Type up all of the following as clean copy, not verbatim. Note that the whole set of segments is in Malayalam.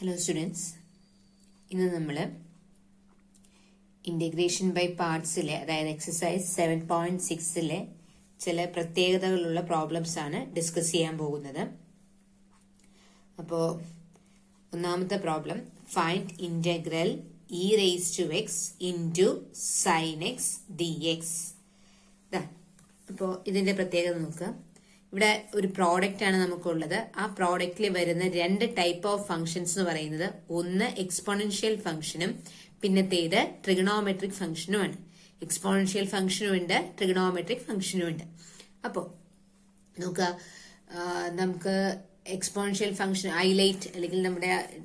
ഹലോ സ്റ്റുഡൻസ്, ഇന്ന് നമ്മൾ ഇന്റഗ്രേഷൻ ബൈ പാർട്സിലെ അതായത് എക്സസൈസ് 7.6 ചില പ്രത്യേകതകളുള്ള പ്രോബ്ലംസ് ആണ് ഡിസ്കസ് ചെയ്യാൻ പോകുന്നത്. അപ്പോൾ ഒന്നാമത്തെ problem, find integral e raise to x into sine x d x. അപ്പോൾ ഇതിന്റെ പ്രത്യേകത നോക്കുക. ഇവിടെ ഒരു പ്രോഡക്റ്റ് ആണ് നമുക്കുള്ളത്. ആ പ്രോഡക്റ്റിൽ വരുന്ന രണ്ട് ടൈപ്പ് ഓഫ് ഫംഗ്ഷൻസ് എന്ന് പറയുന്നത് ഒന്ന് എക്സ്പോണൻഷ്യൽ ഫംഗ്ഷനും പിന്നത്തേത് ട്രിഗണോമെട്രിക് ഫംഗ്ഷനുമാണ്. എക്സ്പോണൻഷ്യൽ ഫംഗ്ഷനും ഉണ്ട്, ട്രിഗണോമെട്രിക് ഫംഗ്ഷനും ഉണ്ട്. അപ്പോൾ നോക്കുക, നമുക്ക് എക്സ്പോണൻഷ്യൽ ഫംഗ്ഷൻ ഹൈലൈറ്റ് അല്ലെങ്കിൽ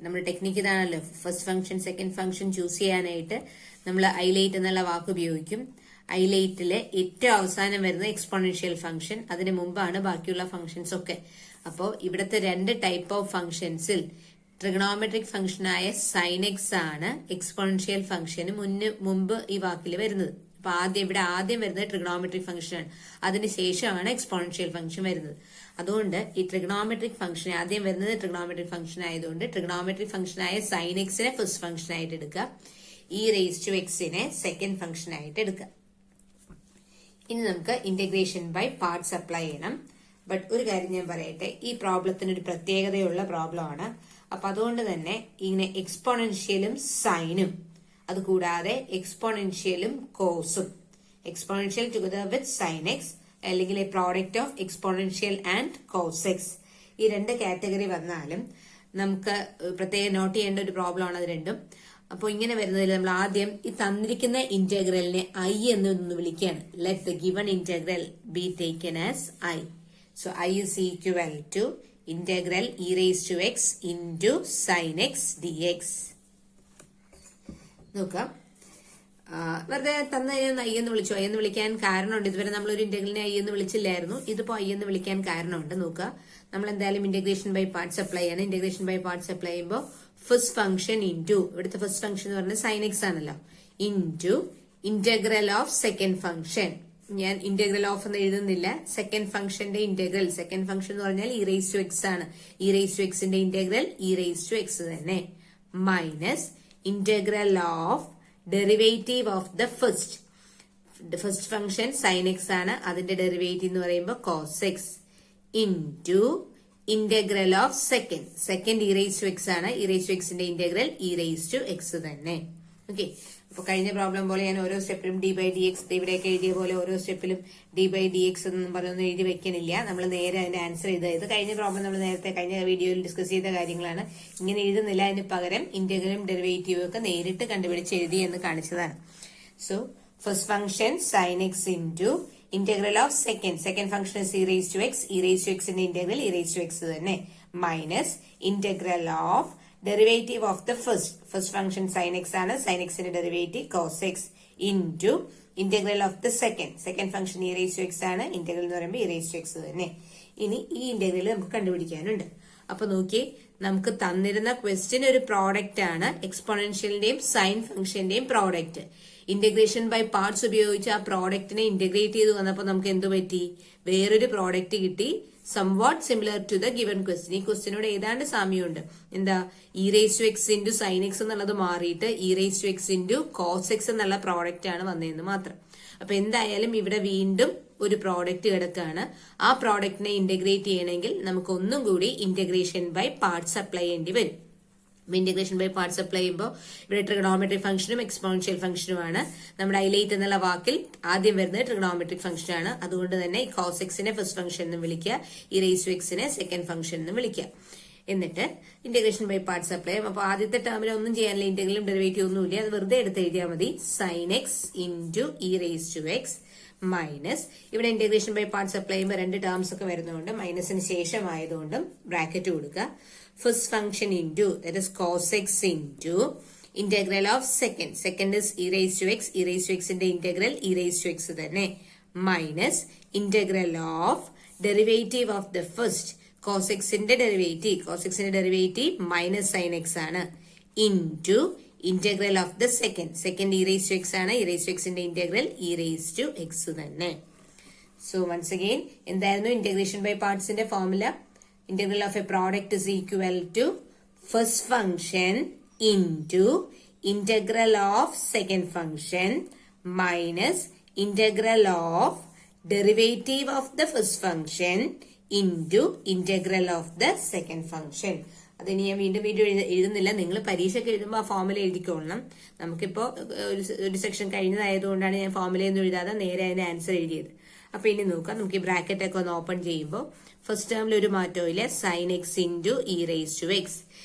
നമ്മുടെ ടെക്നിക്ക് ഇതാണല്ലോ, first function second function choose ചെയ്യാനായിട്ട് നമ്മൾ ഹൈലൈറ്റ് എന്നുള്ള വാക്ക് ഉപയോഗിക്കും. ഹൈലൈറ്റിലെ ഏറ്റവും അവസാനം വരുന്ന എക്സ്പോണൻഷ്യൽ ഫംഗ്ഷൻ, അതിന് മുമ്പാണ് ബാക്കിയുള്ള ഫംഗ്ഷൻസ് ഒക്കെ. അപ്പോൾ ഇവിടുത്തെ രണ്ട് ടൈപ്പ് ഓഫ് ഫംഗ്ഷൻസിൽ ട്രിഗണോമെട്രിക് ഫംഗ്ഷനായ സൈൻ എക്സ് ആണ് എക്സ്പോണൻഷ്യൽ ഫംഗ്ഷന് മുമ്പ് ഈ വാക്കിൽ വരുന്നത്. അപ്പൊ ഇവിടെ ആദ്യം വരുന്നത് ട്രിഗണോമെട്രിക് ഫംഗ്ഷനാണ്, അതിനുശേഷമാണ് എക്സ്പോണൻഷ്യൽ ഫംഗ്ഷൻ വരുന്നത്. അതുകൊണ്ട് ഈ ട്രിഗണോമെട്രിക് ഫംഗ്ഷൻ ആദ്യം വരുന്നത് ട്രിഗണോമെട്രിക് ഫംഗ്ഷൻ ആയതുകൊണ്ട് ട്രിഗണോമെട്രിക് ഫംഗ്ഷനായ സൈൻ എക്സിനെ ഫസ്റ്റ് ഫംഗ്ഷൻ ആയിട്ട് എടുക്കുക, ഇ റേസ് ടു എക്സിനെ സെക്കൻഡ് ഫംഗ്ഷൻ ആയിട്ട് എടുക്കുക. ഇനി നമുക്ക് ഇന്റഗ്രേഷൻ ബൈ പാർട്സ് അപ്ലൈ ചെയ്യണം. ബട്ട് ഒരു കാര്യം ഞാൻ പറയട്ടെ, ഈ പ്രോബ്ലത്തിന് ഒരു പ്രത്യേകതയുള്ള പ്രോബ്ലം ആണ്. അപ്പൊ അതുകൊണ്ട് തന്നെ ഇങ്ങനെ എക്സ്പോണൻഷ്യലും സൈനും അതുകൂടാതെ എക്സ്പോണൻഷ്യലും കോസും, exponential together with sine x അല്ലെങ്കിൽ a product of exponential and cos x, ഈ രണ്ട് കാറ്റഗറി വന്നാലും നമുക്ക് പ്രത്യേകം നോട്ട് ചെയ്യേണ്ട ഒരു പ്രോബ്ലം ആണ് അത് രണ്ടും. അപ്പോൾ ഇങ്ങനെ വരുന്നതിൽ നമ്മൾ ആദ്യം ഈ തന്നിരിക്കുന്ന ഇന്റഗ്രലിനെ ഐ എന്ന് വിളിക്കുകയാണ്. Let the given integral be taken as i. So I is equal to integral e raise to x into sine x d x. നോക്കാം, വെറുതെ തന്നതിനൊന്ന് ഐ എന്ന് വിളിച്ചു. ഐ എന്ന് വിളിക്കാൻ കാരണമുണ്ട്. ഇതുവരെ നമ്മളൊരു ഇന്റഗ്രലിനെ ഐ എന്ന് വിളിച്ചില്ലായിരുന്നു, ഇതിപ്പോ ഐ എന്ന് വിളിക്കാൻ കാരണമുണ്ട്. നോക്കുക, നമ്മൾ എന്തായാലും ഇന്റഗ്രേഷൻ ബൈ പാർട്സ് അപ്ലൈ ചെയ്യണം. ഇന്റഗ്രേഷൻ ബൈ പാർട്സ് അപ്ലൈ ചെയ്യുമ്പോൾ ഫസ്റ്റ് ഫംഗ്ഷൻ ഇൻറ്റു, ഇവിടുത്തെ ഫസ്റ്റ് ഫംഗ്ഷൻ എന്ന് പറഞ്ഞാൽ സൈൻ എക്സ് ആണല്ലോ, into integral of second function. ഞാൻ ഇന്റഗ്രൽ ഓഫ് എന്ന് എഴുതുന്നില്ല, സെക്കൻഡ് ഫംഗ്ഷന്റെ ഇന്റഗ്രൽ. സെക്കൻഡ് ഫംഗ്ഷൻ എന്ന് പറഞ്ഞാൽ ഇ റേസ് ടു എക്സ് ആണ്. ഇ റേസ് ടു എക്സിന്റെ integral e raise to x തന്നെ, minus integral of derivative of the first function sine x ആണ്, അതിന്റെ ഡെറിവേറ്റീവ് എന്ന് പറയുമ്പോൾ cos x, into integral of second e raise to x ആണ്. ഇ റേസ് ടു എക്സിന്റെ integral e raise to x തന്നെ. ഓക്കെ, അപ്പൊ കഴിഞ്ഞ പ്രോബ്ലം പോലെ ഞാൻ ഓരോ സ്റ്റെപ്പിലും ഡി ബൈ ഡി എക്സ്, ഇവിടെയൊക്കെ എഴുതിയ പോലെ ഓരോ സ്റ്റെപ്പിലും ഡി ബൈ ഡി എക്സ് എന്നൊന്നും പറഞ്ഞൊന്നും എഴുതി വെക്കണില്ല. നമ്മൾ നേരെ അതിന്റെ ആൻസർ ചെയ്ത് കഴിഞ്ഞ പ്രോബ്ലം നമ്മൾ നേരത്തെ കഴിഞ്ഞ വീഡിയോയിൽ ഡിസ്കസ് ചെയ്ത കാര്യങ്ങളാണ്. ഇങ്ങനെ എഴുതുന്നില്ല, അതിന് പകരം ഇന്റഗ്രലും ഡെറിവേറ്റീവും ഒക്കെ നേരിട്ട് കണ്ടുപിടിച്ച് എഴുതി എന്ന് കാണിച്ചതാണ്. So first function sine x into integral of second function e raise to x, e raise to എക്സിന്റെ integral e raise to x തന്നെ, minus integral of derivative of the first function sine x ആണ്, സൈൻ എക്സിന്റെ derivative cos x, into integral of the second function e raise to x ആണ്, ഇന്റഗ്രൽ എന്ന് പറയുമ്പോൾ ഇ റേസ് ടു എക്സ് തന്നെ. ഇനി ഈ ഇന്റഗ്രൽ നമുക്ക് കണ്ടുപിടിക്കാനുണ്ട്. അപ്പൊ നോക്കി, നമുക്ക് തന്നിരുന്ന ക്വസ്റ്റ്യൻ ഒരു പ്രോഡക്റ്റ് ആണ്, എക്സ്പോണൻഷ്യലിന്റെയും സൈൻ ഫംഗ്ഷന്റെയും പ്രോഡക്റ്റ്. ഇന്റഗ്രേഷൻ ബൈ പാർട്സ് ഉപയോഗിച്ച് ആ പ്രോഡക്റ്റിനെ ഇന്റഗ്രേറ്റ് ചെയ്ത് വന്നപ്പോൾ നമുക്ക് എന്തു പറ്റി, വേറൊരു പ്രോഡക്റ്റ് കിട്ടി, somewhat similar to the given question. ഈ ക്വസ്റ്റ്യനോട് ഏതാണ്ട് സാമ്യമുണ്ട്. എന്താ, e raise to x into sine x എന്നുള്ളത് മാറിയിട്ട് e raise to x into cos x എന്നുള്ള പ്രോഡക്റ്റ് ആണ് വന്നതെന്ന് മാത്രം. അപ്പൊ എന്തായാലും ഇവിടെ വീണ്ടും ഒരു പ്രോഡക്റ്റ് കിടക്കുകയാണ്. ആ പ്രോഡക്റ്റിനെ ഇന്റഗ്രേറ്റ് ചെയ്യണമെങ്കിൽ നമുക്ക് ഒന്നും കൂടി ഇന്റഗ്രേഷൻ ബൈ പാർട്സ് അപ്ലൈ ചെയ്യേണ്ടി വരും. ഇന്റഗ്രേഷൻ ബൈ പാർട്സ് അപ്ലൈ ചെയ്യുമ്പോൾ ഇവിടെ ട്രിഗണോമെട്രിക് ഫംഗ്ഷനും എക്സ്പോണൻഷ്യൽ ഫംഗ്ഷനുമാണ്. നമ്മുടെ ഹൈലൈറ്റ് എന്നുള്ള വാക്കിൽ ആദ്യം വരുന്നത് ട്രിഗണോമെട്രിക് ഫംഗ്ഷൻ ആണ്. അതുകൊണ്ട് തന്നെ കോസ് എക്സിനെ ഫസ്റ്റ് ഫംഗ്ഷൻ എന്നും വിളിക്കുക, ഇ റേസ് ടു എക്സിനെ സെക്കൻഡ് ഫംഗ്ഷൻ എന്നും വിളിക്കുക. എന്നിട്ട് ഇന്റഗ്രേഷൻ ബൈ പാർട്സ് അപ്ലൈ ചെയ്യും. അപ്പൊ ആദ്യത്തെ ടേമിൽ ഒന്നും ചെയ്യാനില്ല, ഇന്റഗ്രലും ഡെറിവേറ്റീവ് ഒന്നുമില്ല, അത് വെറുതെ എടുത്ത് എഴുതിയാൽ മതി. Sine x into e raise to x minus, ഇവിടെ ഇന്റഗ്രേഷൻ ബൈ പാർട്സ് അപ്ലൈ ചെയ്യുമ്പോൾ രണ്ട് ടേംസ് ഒക്കെ വരുന്നതുകൊണ്ട് മൈനസിന് ശേഷം ആയതുകൊണ്ടും ബ്രാക്കറ്റ് കൊടുക്കുക. First function into that is cos x into integral of second is e raise to x, e raise to എക്സിന്റെ integral e raise to x തന്നെ, minus integral of derivative of the first cos എക്സിന്റെ ഡെറിവേറ്റീവ് മൈനസ് സൈൻ എക്സ് ആണ്, into integral of the second e raise to x ആണ്, ഇ റേസ് ടു എക്സിന്റെ integral e raise to x തന്നെ. സോ വൺസ് അഗെയിൻ എന്തായിരുന്നു integration by പാർട്സിന്റെ formula? Integral of a product is equal to first function into integral of second function minus integral of derivative of the first function into integral of the second function. അതിന് ഞാൻ വീണ്ടും എഴുതുന്നില്ല. നിങ്ങൾ പരീക്ഷയ്ക്ക് എഴുതുമ്പോൾ ആ ഫോർമുല എഴുതിക്കൊള്ളണം. നമുക്കിപ്പോ ഒരു സെക്ഷൻ കഴിഞ്ഞതായതുകൊണ്ടാണ് ഞാൻ ഫോർമുലയൊന്നും എഴുതാതെ നേരെ അതിന്റെ ആൻസർ എഴുതിയത്. അപ്പൊ ഇനി നോക്കാം. നമുക്ക് ഈ ബ്രാക്കറ്റ് ഒക്കെ ഒന്ന് ഓപ്പൺ ചെയ്യുമ്പോൾ ഫസ്റ്റ് ടേമിൽ ഒരു മാറ്റവും ഇല്ല. Sine x into e raise to x.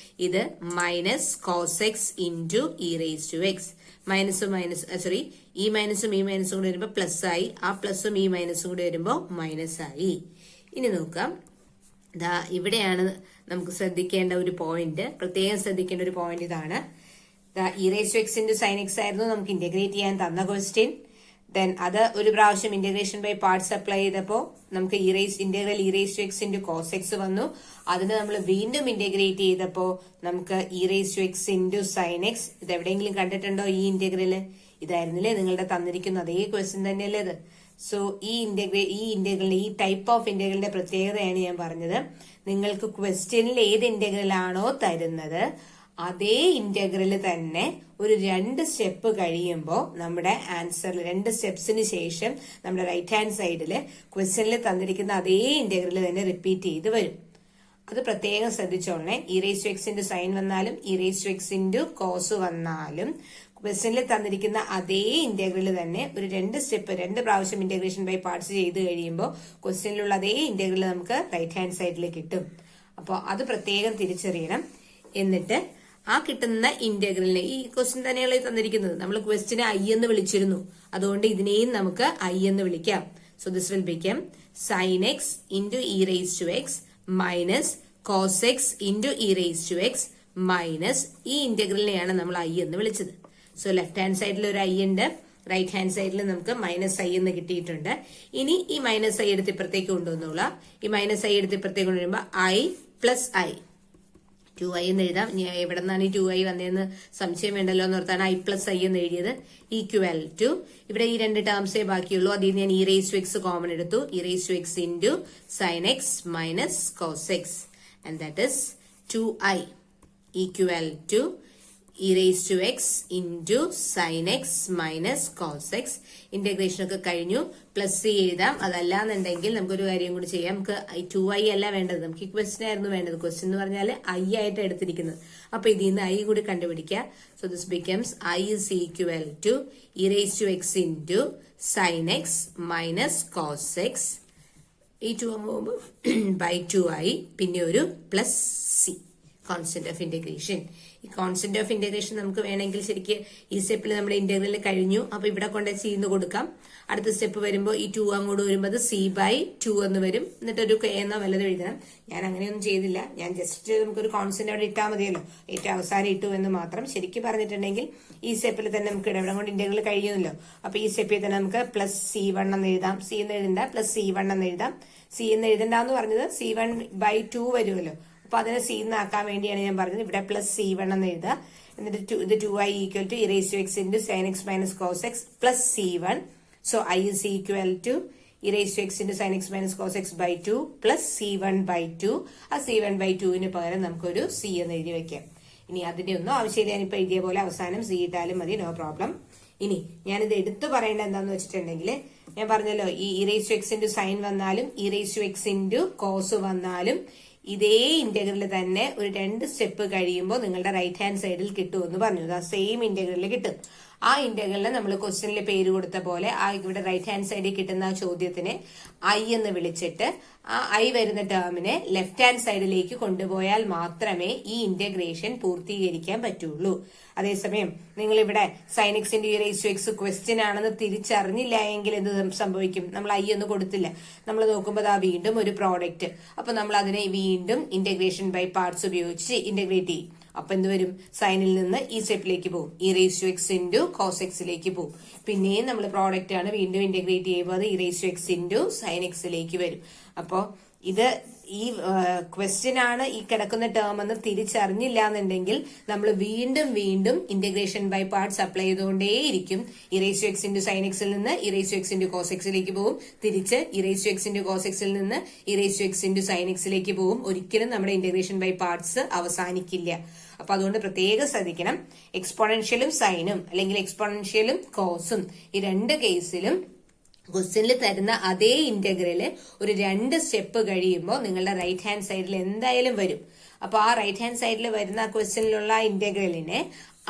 ഇത് minus cos x into e raise to x. ഈ മൈനസും ഈ മൈനസും കൂടി വരുമ്പോൾ പ്ലസ് ആയി. ആ പ്ലസും ഈ മൈനസും കൂടി വരുമ്പോൾ മൈനസ് ആയി. ഇനി നോക്കാം. ദാ ഇവിടെയാണ് നമുക്ക് ശ്രദ്ധിക്കേണ്ട ഒരു പോയിന്റ്, പ്രത്യേകം ശ്രദ്ധിക്കേണ്ട ഒരു പോയിന്റ് ഇതാണ്. E raise to x into sine x ആയിരുന്നു നമുക്ക് ഇന്റഗ്രേറ്റ് ചെയ്യാൻ തന്ന ക്വസ്റ്റ്യൻ. ദെൻ അത് ഒരു പ്രാവശ്യം ഇന്റഗ്രേഷൻ ബൈ പാർട്സ് അപ്ലൈ ചെയ്തപ്പോൾ നമുക്ക് integral e raise to x into cos x വന്നു. അതിന് നമ്മൾ വീണ്ടും ഇന്റഗ്രേറ്റ് ചെയ്തപ്പോൾ നമുക്ക് e raise to x into sine x. ഇത് എവിടെയെങ്കിലും കണ്ടിട്ടുണ്ടോ ഈ ഇന്റഗ്രല്? ഇതായിരുന്നില്ലേ നിങ്ങളുടെ തന്നിരിക്കുന്ന അതേ ക്വസ്റ്റ്യൻ തന്നെയല്ലേ ഇത്? സോ ഈ ഇന്റഗ്രലിന്റെ ഈ ടൈപ്പ് ഓഫ് ഇന്റഗ്രലിന്റെ പ്രത്യേകതയാണ് ഞാൻ പറഞ്ഞത്. നിങ്ങൾക്ക് ക്വസ്റ്റ്യനിൽ ഏത് ഇന്റഗ്രൽ ആണോ തരുന്നത് അതേ ഇന്റഗ്രൽ തന്നെ ഒരു 2 സ്റ്റെപ്പ് കഴിയുമ്പോൾ നമ്മുടെ ആൻസർ 2 സ്റ്റെപ്സിന് ശേഷം നമ്മുടെ റൈറ്റ് ഹാൻഡ് സൈഡില് ക്വസ്റ്റ്യനിൽ തന്നിരിക്കുന്ന അതേ ഇന്റഗ്രൽ തന്നെ റിപ്പീറ്റ് ചെയ്ത് വരും. അത് പ്രത്യേകം ശ്രദ്ധിച്ചോളണേ. E raise to x into sine വന്നാലും e raise to x into cos വന്നാലും ക്വസ്റ്റ്യനിൽ തന്നിരിക്കുന്ന അതേ ഇന്റഗ്രൽ തന്നെ ഒരു 2 പ്രാവശ്യം ഇന്റഗ്രേഷൻ ബൈ പാർട്സ് ചെയ്ത് കഴിയുമ്പോൾ ക്വസ്റ്റ്യനിലുള്ള അതേ ഇന്റഗ്രൽ നമുക്ക് റൈറ്റ് ഹാൻഡ് സൈഡിൽ കിട്ടും. അപ്പോൾ അത് പ്രത്യേകം തിരിച്ചറിയണം. എന്നിട്ട് ആ കിട്ടുന്ന ഇന്റഗ്രലിനെ ഈ ക്വസ്റ്റ്യൻ തന്നെയാണ് തന്നിരിക്കുന്നത്. നമ്മൾ ക്വസ്റ്റ്യനെ ഐ എന്ന് വിളിച്ചിരുന്നു, അതുകൊണ്ട് ഇതിനെയും നമുക്ക് ഐ എന്ന് വിളിക്കാം. So this will become sine x into e raise to x minus cos x into e raise to x minus ഈ ഇന്റഗ്രലിനെയാണ് നമ്മൾ ഐ എന്ന് വിളിച്ചത്. സോ ലെഫ്റ്റ് ഹാൻഡ് സൈഡിൽ ഒരു ഐ ഉണ്ട്, റൈറ്റ് ഹാൻഡ് സൈഡിൽ നമുക്ക് മൈനസ് ഐ എന്ന് കിട്ടിയിട്ടുണ്ട്. ഇനി ഈ മൈനസ് ഐ എടുത്ത് ഇപ്പുറത്തേക്ക് കൊണ്ടുവന്നോളാം. ഈ മൈനസ് ഐ എടുത്ത് ഇപ്പുറത്തേക്ക് കൊണ്ടുവരുമ്പോൾ ഐ പ്ലസ് ഐ 2i എന്ന് എഴുതാം. എവിടെ നിന്നാണ് ഈ 2i വന്നതെന്ന് സംശയം വേണ്ടല്ലോ എന്നോർത്താണ് ഐ പ്ലസ് ഐ എന്ന് എഴുതിയത്. ഈക്വൽ ടു ഇവിടെ ഈ 2 ടേംസേ ബാക്കിയുള്ളൂ. അതിൽ ഞാൻ e raise to x common എടുത്തു. E raise to x into sine x minus cos x and that is 2i equal to e raise to x into sine x minus cos x. Integration ഒക്കെ കഴിഞ്ഞു. പ്ലസ് സി എഴുതാം. അതല്ല എന്നുണ്ടെങ്കിൽ നമുക്കൊരു കാര്യം കൂടി ചെയ്യാം. നമുക്ക് 2i അല്ല വേണ്ടത്, നമുക്ക് ഈ ക്വസ്റ്റ്യൻ ആയിരുന്നു വേണ്ടത്. ക്വസ്റ്റ്യൻ എന്ന് പറഞ്ഞാൽ ഐ ആയിട്ട് എടുത്തിരിക്കുന്നത്. അപ്പൊ ഇതിൽ നിന്ന് ഐ കൂടി കണ്ടുപിടിക്കുക. So this becomes i is equal to e raise to x into sine x minus cos x. ഈ 2 പോകുമ്പോൾ ബൈ 2i പിന്നെ ഒരു plus c constant of integration. ഈ കോൺസ്റ്റന്റ് ഓഫ് ഇന്റഗ്രേഷൻ നമുക്ക് വേണമെങ്കിൽ ശരിക്ക് ഈ സ്റ്റെപ്പിൽ നമ്മുടെ ഇന്റഗ്രൽ കഴിഞ്ഞു. അപ്പൊ ഇവിടെ കൊണ്ട് സി എന്ന് കൊടുക്കാം. അടുത്ത സ്റ്റെപ്പ് വരുമ്പോൾ ഈ 2 അങ്ങോട്ട് വരുമ്പോൾ അത് സി ബൈ 2 എന്ന് വരും. എന്നിട്ട് ഒരു കെ എന്നോ വല്ലതും എഴുതണം. ഞാൻ അങ്ങനെയൊന്നും ചെയ്തില്ല. ഞാൻ ജസ്റ്റ് നമുക്കൊരു കോൺസ്റ്റന്റ് അവിടെ ഇട്ടാൽ മതിയല്ലോ. ഏറ്റവും അവസാനം ഇട്ടു എന്ന് മാത്രം. ശരിക്കും പറഞ്ഞിട്ടുണ്ടെങ്കിൽ ഈ സ്റ്റെപ്പിൽ തന്നെ നമുക്ക് ഇവിടെ കൊണ്ട് ഇന്റഗ്രൽ കഴിയുമല്ലോ. അപ്പൊ ഈ സ്റ്റെപ്പിൽ തന്നെ നമുക്ക് പ്ലസ് C1 എന്ന് എഴുതാം. സി എന്ന് എഴുതണ്ട, പ്ലസ് C1 എന്ന് എഴുതാം. സി എന്ന് എഴുതണ്ടെന്ന് പറഞ്ഞത് C1 ബൈ 2 വരുമല്ലോ. അപ്പൊ അതിനെ സി എന്നാക്കാൻ വേണ്ടിയാണ് ഞാൻ പറഞ്ഞത്. ഇവിടെ പ്ലസ് C1 എന്ന് എഴുതുക. എന്നിട്ട് ഇത് 2i equal to e raise to x into sine x minus cos x plus C1. So I is equal to e raise to x into sine x minus cos x by 2 plus C1 by 2. ആ C1 ബൈ 2വിന് പകരം നമുക്കൊരു സി എന്ന് എഴുതി വെക്കാം. ഇനി അതിന്റെ ഒന്നും ആവശ്യമില്ല. ഞാനിപ്പോ എഴുതിയ പോലെ അവസാനം സി ഇട്ടാലും മതി, നോ പ്രോബ്ലം. ഇനി ഞാനിത് എടുത്തു പറയേണ്ടത് എന്താന്ന് വെച്ചിട്ടുണ്ടെങ്കിൽ ഞാൻ പറഞ്ഞല്ലോ, ഈ e raise to x into sine വന്നാലും e raise to x into cos വന്നാലും ഇതേ ഇന്റഗ്രൽ തന്നെ ഒരു 2 സ്റ്റെപ്പ് കഴിയുമ്പോൾ നിങ്ങളുടെ റൈറ്റ് ഹാൻഡ് സൈഡിൽ കിട്ടുമെന്ന് പറഞ്ഞു. ആ സെയിം ഇന്റഗ്രൽ കിട്ടും. ആ ഇന്റഗ്രലിന് നമ്മൾ ക്വസ്റ്റ്യനിൽ പേര് കൊടുത്ത പോലെ ആ ഇവിടെ റൈറ്റ് ഹാൻഡ് സൈഡിൽ കിട്ടുന്ന ആ ചോദ്യത്തിനെ ഐ എന്ന് വിളിച്ചിട്ട് ആ ഐ വരുന്ന ടേമിനെ ലെഫ്റ്റ് ഹാൻഡ് സൈഡിലേക്ക് കൊണ്ടുപോയാൽ മാത്രമേ ഈ ഇന്റഗ്രേഷൻ പൂർത്തീകരിക്കാൻ പറ്റുള്ളൂ. അതേസമയം നിങ്ങൾ ഇവിടെ sine x into e raise to x question ആണെന്ന് തിരിച്ചറിഞ്ഞില്ല എങ്കിൽ എന്ത് സംഭവിക്കും? നമ്മൾ ഐ ഒന്നും കൊടുത്തില്ല. നമ്മൾ നോക്കുമ്പോൾ ആ വീണ്ടും ഒരു പ്രോഡക്റ്റ്. അപ്പൊ നമ്മൾ അതിനെ വീണ്ടും ഇന്റഗ്രേഷൻ ബൈ പാർട്സ് ഉപയോഗിച്ച് ഇന്റഗ്രേറ്റ് ചെയ്യും. അപ്പൊ എന്ത് വരും? സൈനിൽ നിന്ന് ഈ സ്റ്റെപ്പിലേക്ക് പോകും. E raise to x into cos എക്സിലേക്ക് പോകും. പിന്നെയും നമ്മൾ പ്രോഡക്റ്റ് ആണ് വീണ്ടും ഇന്റഗ്രേറ്റ് ചെയ്യുമ്പോൾ അത് e raise to x into sine എക്സിലേക്ക് വരും. അപ്പോ ഇത് ഈ ക്വസ്റ്റ്യൻ ആണ് ഈ കിടക്കുന്ന ടേം എന്ന് തിരിച്ചറിഞ്ഞില്ല എന്നുണ്ടെങ്കിൽ നമ്മൾ വീണ്ടും വീണ്ടും ഇന്റഗ്രേഷൻ ബൈ പാർട്സ് അപ്ലൈ ചെയ്തുകൊണ്ടേയിരിക്കും. E raise to x into sine എക്സിൽ നിന്ന് e raise to x into cos എക്സിലേക്ക് പോകും, തിരിച്ച് e raise to x into cos എക്സിൽ നിന്ന് e raise to x into sine എക്സിലേക്ക് പോകും. ഒരിക്കലും നമ്മുടെ ഇന്റഗ്രേഷൻ ബൈ പാർട്സ് അവസാനിക്കില്ല. അപ്പൊ അതുകൊണ്ട് പ്രത്യേകം ശ്രദ്ധിക്കണം. എക്സ്പോണൻഷ്യലും സൈനും അല്ലെങ്കിൽ എക്സ്പോണൻഷ്യലും കോസും ഈ രണ്ട് കേസിലും ക്വസ്റ്റ്യനിൽ തരുന്ന അതേ ഇന്റഗ്രല് ഒരു 2 സ്റ്റെപ്പ് കഴിയുമ്പോൾ നിങ്ങളുടെ റൈറ്റ് ഹാൻഡ് സൈഡിൽ എന്തായാലും വരും. അപ്പൊ ആ റൈറ്റ് ഹാൻഡ് സൈഡിൽ വരുന്ന ക്വസ്റ്റ്യനിലുള്ള ഇന്റഗ്രലിനെ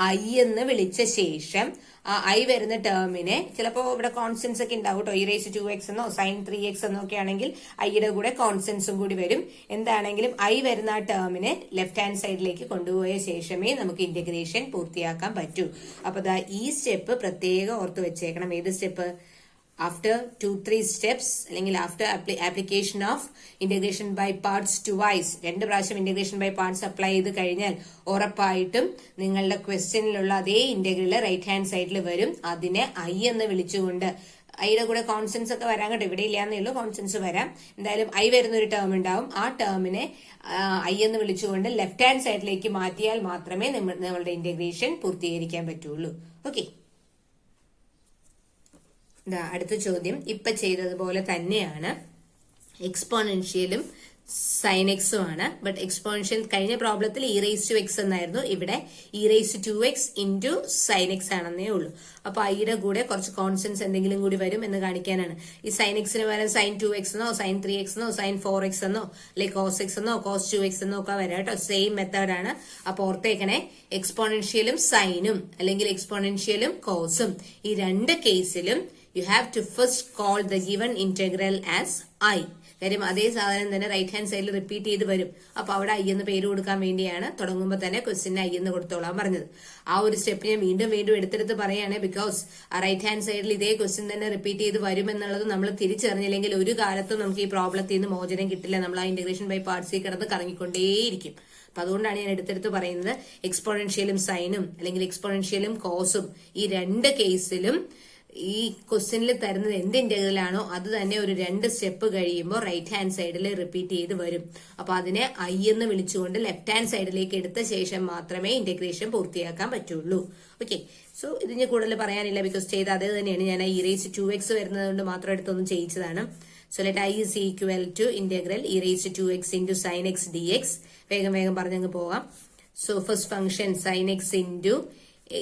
ഐ എന്ന് വിളിച്ച ശേഷം ആ ഐ വരുന്ന ടേമിനെ ചിലപ്പോ ഇവിടെ കോൺസ്റ്റൻസ് ഒക്കെ ഉണ്ടാവും കേട്ടോ. ഇറേസ് 2x എന്നോ സൈൻ 3x എന്നോ ഒക്കെ ആണെങ്കിൽ ഐയുടെ കൂടെ കോൺസ്റ്റൻസും കൂടി വരും. എന്താണെങ്കിലും ഐ വരുന്ന ആ ടേമിനെ ലെഫ്റ്റ് ഹാൻഡ് സൈഡിലേക്ക് കൊണ്ടുപോയ ശേഷമേ നമുക്ക് ഇന്റഗ്രേഷൻ പൂർത്തിയാക്കാൻ പറ്റൂ. അപ്പൊ ഈ സ്റ്റെപ്പ് പ്രത്യേകം ഓർത്ത് വെച്ചേക്കണം. ഏത് സ്റ്റെപ്പ്? After 2-3 steps അല്ലെങ്കിൽ after application of integration by parts twice 2 പ്രാവശ്യം integration by parts അപ്ലൈ ചെയ്ത് കഴിഞ്ഞാൽ ഉറപ്പായിട്ടും നിങ്ങളുടെ ക്വസ്റ്റ്യനിലുള്ള അതേ ഇന്റഗ്രൽ റൈറ്റ് ഹാൻഡ് സൈഡിൽ വരും. അതിനെ ഐ എന്ന് വിളിച്ചുകൊണ്ട് ഐയുടെ കൂടെ കോൺസ്റ്റൻസ് ഒക്കെ വരാൻ കേട്ടോ, ഇവിടെ ഇല്ലാന്നേ ഉള്ളൂ, കോൺസ്റ്റൻസ് വരാം. എന്തായാലും ഐ വരുന്ന ഒരു ടേം ഉണ്ടാവും. ആ ടേമിനെ ഐ എന്ന് വിളിച്ചുകൊണ്ട് ലെഫ്റ്റ് ഹാൻഡ് സൈഡിലേക്ക് മാറ്റിയാൽ മാത്രമേ നമ്മളുടെ ഇന്റഗ്രേഷൻ പൂർത്തീകരിക്കാൻ പറ്റുള്ളൂ. ഓക്കെ, അടുത്ത ചോദ്യം ഇപ്പൊ ചെയ്തതുപോലെ തന്നെയാണ്. എക്സ്പോണൻഷ്യലും സൈൻ എക്സും ആണ്. ബട്ട് എക്സ്പോണൻഷ്യൽ കഴിഞ്ഞ പ്രോബ്ലത്തിൽ ഇ റേസ് ടു എക്സ് എന്നായിരുന്നു, ഇവിടെ e raise to x into sine x ആണെന്നേ ഉള്ളൂ. അപ്പൊ ഐയുടെ കൂടെ കുറച്ച് കോൺസ്റ്റൻസ് എന്തെങ്കിലും കൂടി വരും എന്ന് കാണിക്കാനാണ്. ഈ സൈൻ എക്സിന് പകരം സൈൻ 2x എന്നോ സൈൻ 3x എന്നോ സൈൻ 4x എന്നോ അല്ലെങ്കിൽ കോസ് എക്സ് എന്നോ കോസ് 2x എന്നോ ഒക്കെ വരാം കേട്ടോ. സെയിം മെത്തേഡാണ്. അപ്പൊ ഓർത്തേക്കണേ, എക്സ്പോണൻഷ്യലും സൈനും അല്ലെങ്കിൽ എക്സ്പോണൻഷ്യലും കോസും ഈ 2 കേസിലും you have to first call the given integral as I. കാര്യം അതേ സാധനം തന്നെ റൈറ്റ് ഹാൻഡ് സൈഡിൽ റിപ്പീറ്റ് ചെയ്ത് വരും. അപ്പൊ അവിടെ ഐ എന്ന് പേര് കൊടുക്കാൻ വേണ്ടിയാണ് തുടങ്ങുമ്പോൾ തന്നെ ക്വസ്റ്റ്യൻ ഐ എന്ന് കൊടുത്തോളാൻ പറഞ്ഞത്. ആ ഒരു സ്റ്റെപ്പ് ഞാൻ വീണ്ടും വീണ്ടും എടുത്തെടുത്ത് പറയാണ്. ബിക്കോസ് ആ റൈറ്റ് ഹാൻഡ് സൈഡിൽ ഇതേ ക്വസ്റ്റ്യൻ തന്നെ റിപ്പീറ്റ് ചെയ്ത് വരും എന്നുള്ളത് നമ്മൾ തിരിച്ചറിഞ്ഞില്ലെങ്കിൽ ഒരു കാലത്തും നമുക്ക് ഈ പ്രോബ്ലത്തിൽ നിന്ന് മോചനം കിട്ടില്ല. നമ്മൾ ആ ഇന്റഗ്രേഷൻ ബൈ പാർട്സിൽ കിടന്ന് കറങ്ങിക്കൊണ്ടേയിരിക്കും. അപ്പൊ അതുകൊണ്ടാണ് ഞാൻ എടുത്തെടുത്ത് പറയുന്നത് എക്സ്പോണൻഷ്യലും സൈനും അല്ലെങ്കിൽ എക്സ്പോണൻഷ്യലും കോസും ഈ 2 കേസിലും ഈ ക്വസ്റ്റ്യനിൽ തരുന്നത് എന്ത് ഇന്റഗ്രൽ ആണോ അത് തന്നെ ഒരു 2 സ്റ്റെപ്പ് കഴിയുമ്പോൾ റൈറ്റ് ഹാൻഡ് സൈഡിൽ റിപ്പീറ്റ് ചെയ്ത് വരും. അപ്പൊ അതിനെ ഐ എന്ന് വിളിച്ചുകൊണ്ട് ലെഫ്റ്റ് ഹാൻഡ് സൈഡിലേക്ക് എടുത്ത ശേഷം മാത്രമേ ഇന്റഗ്രേഷൻ പൂർത്തിയാക്കാൻ പറ്റുള്ളൂ. ഓക്കെ, സോ ഇതിന് കൂടുതൽ പറയാനില്ല. ബിക്കോസ് ചെയ്ത അതേ തന്നെയാണ്. ഞാൻ ഇ റേസ് 2x വരുന്നത് കൊണ്ട് മാത്രം എടുത്തൊന്നും ചെയ്യിച്ചതാണ്. So let I is equal to integral e raise 2x into sine x d x. വേഗം വേഗം പറഞ്ഞങ്ങ് പോവാം. So first function sine x into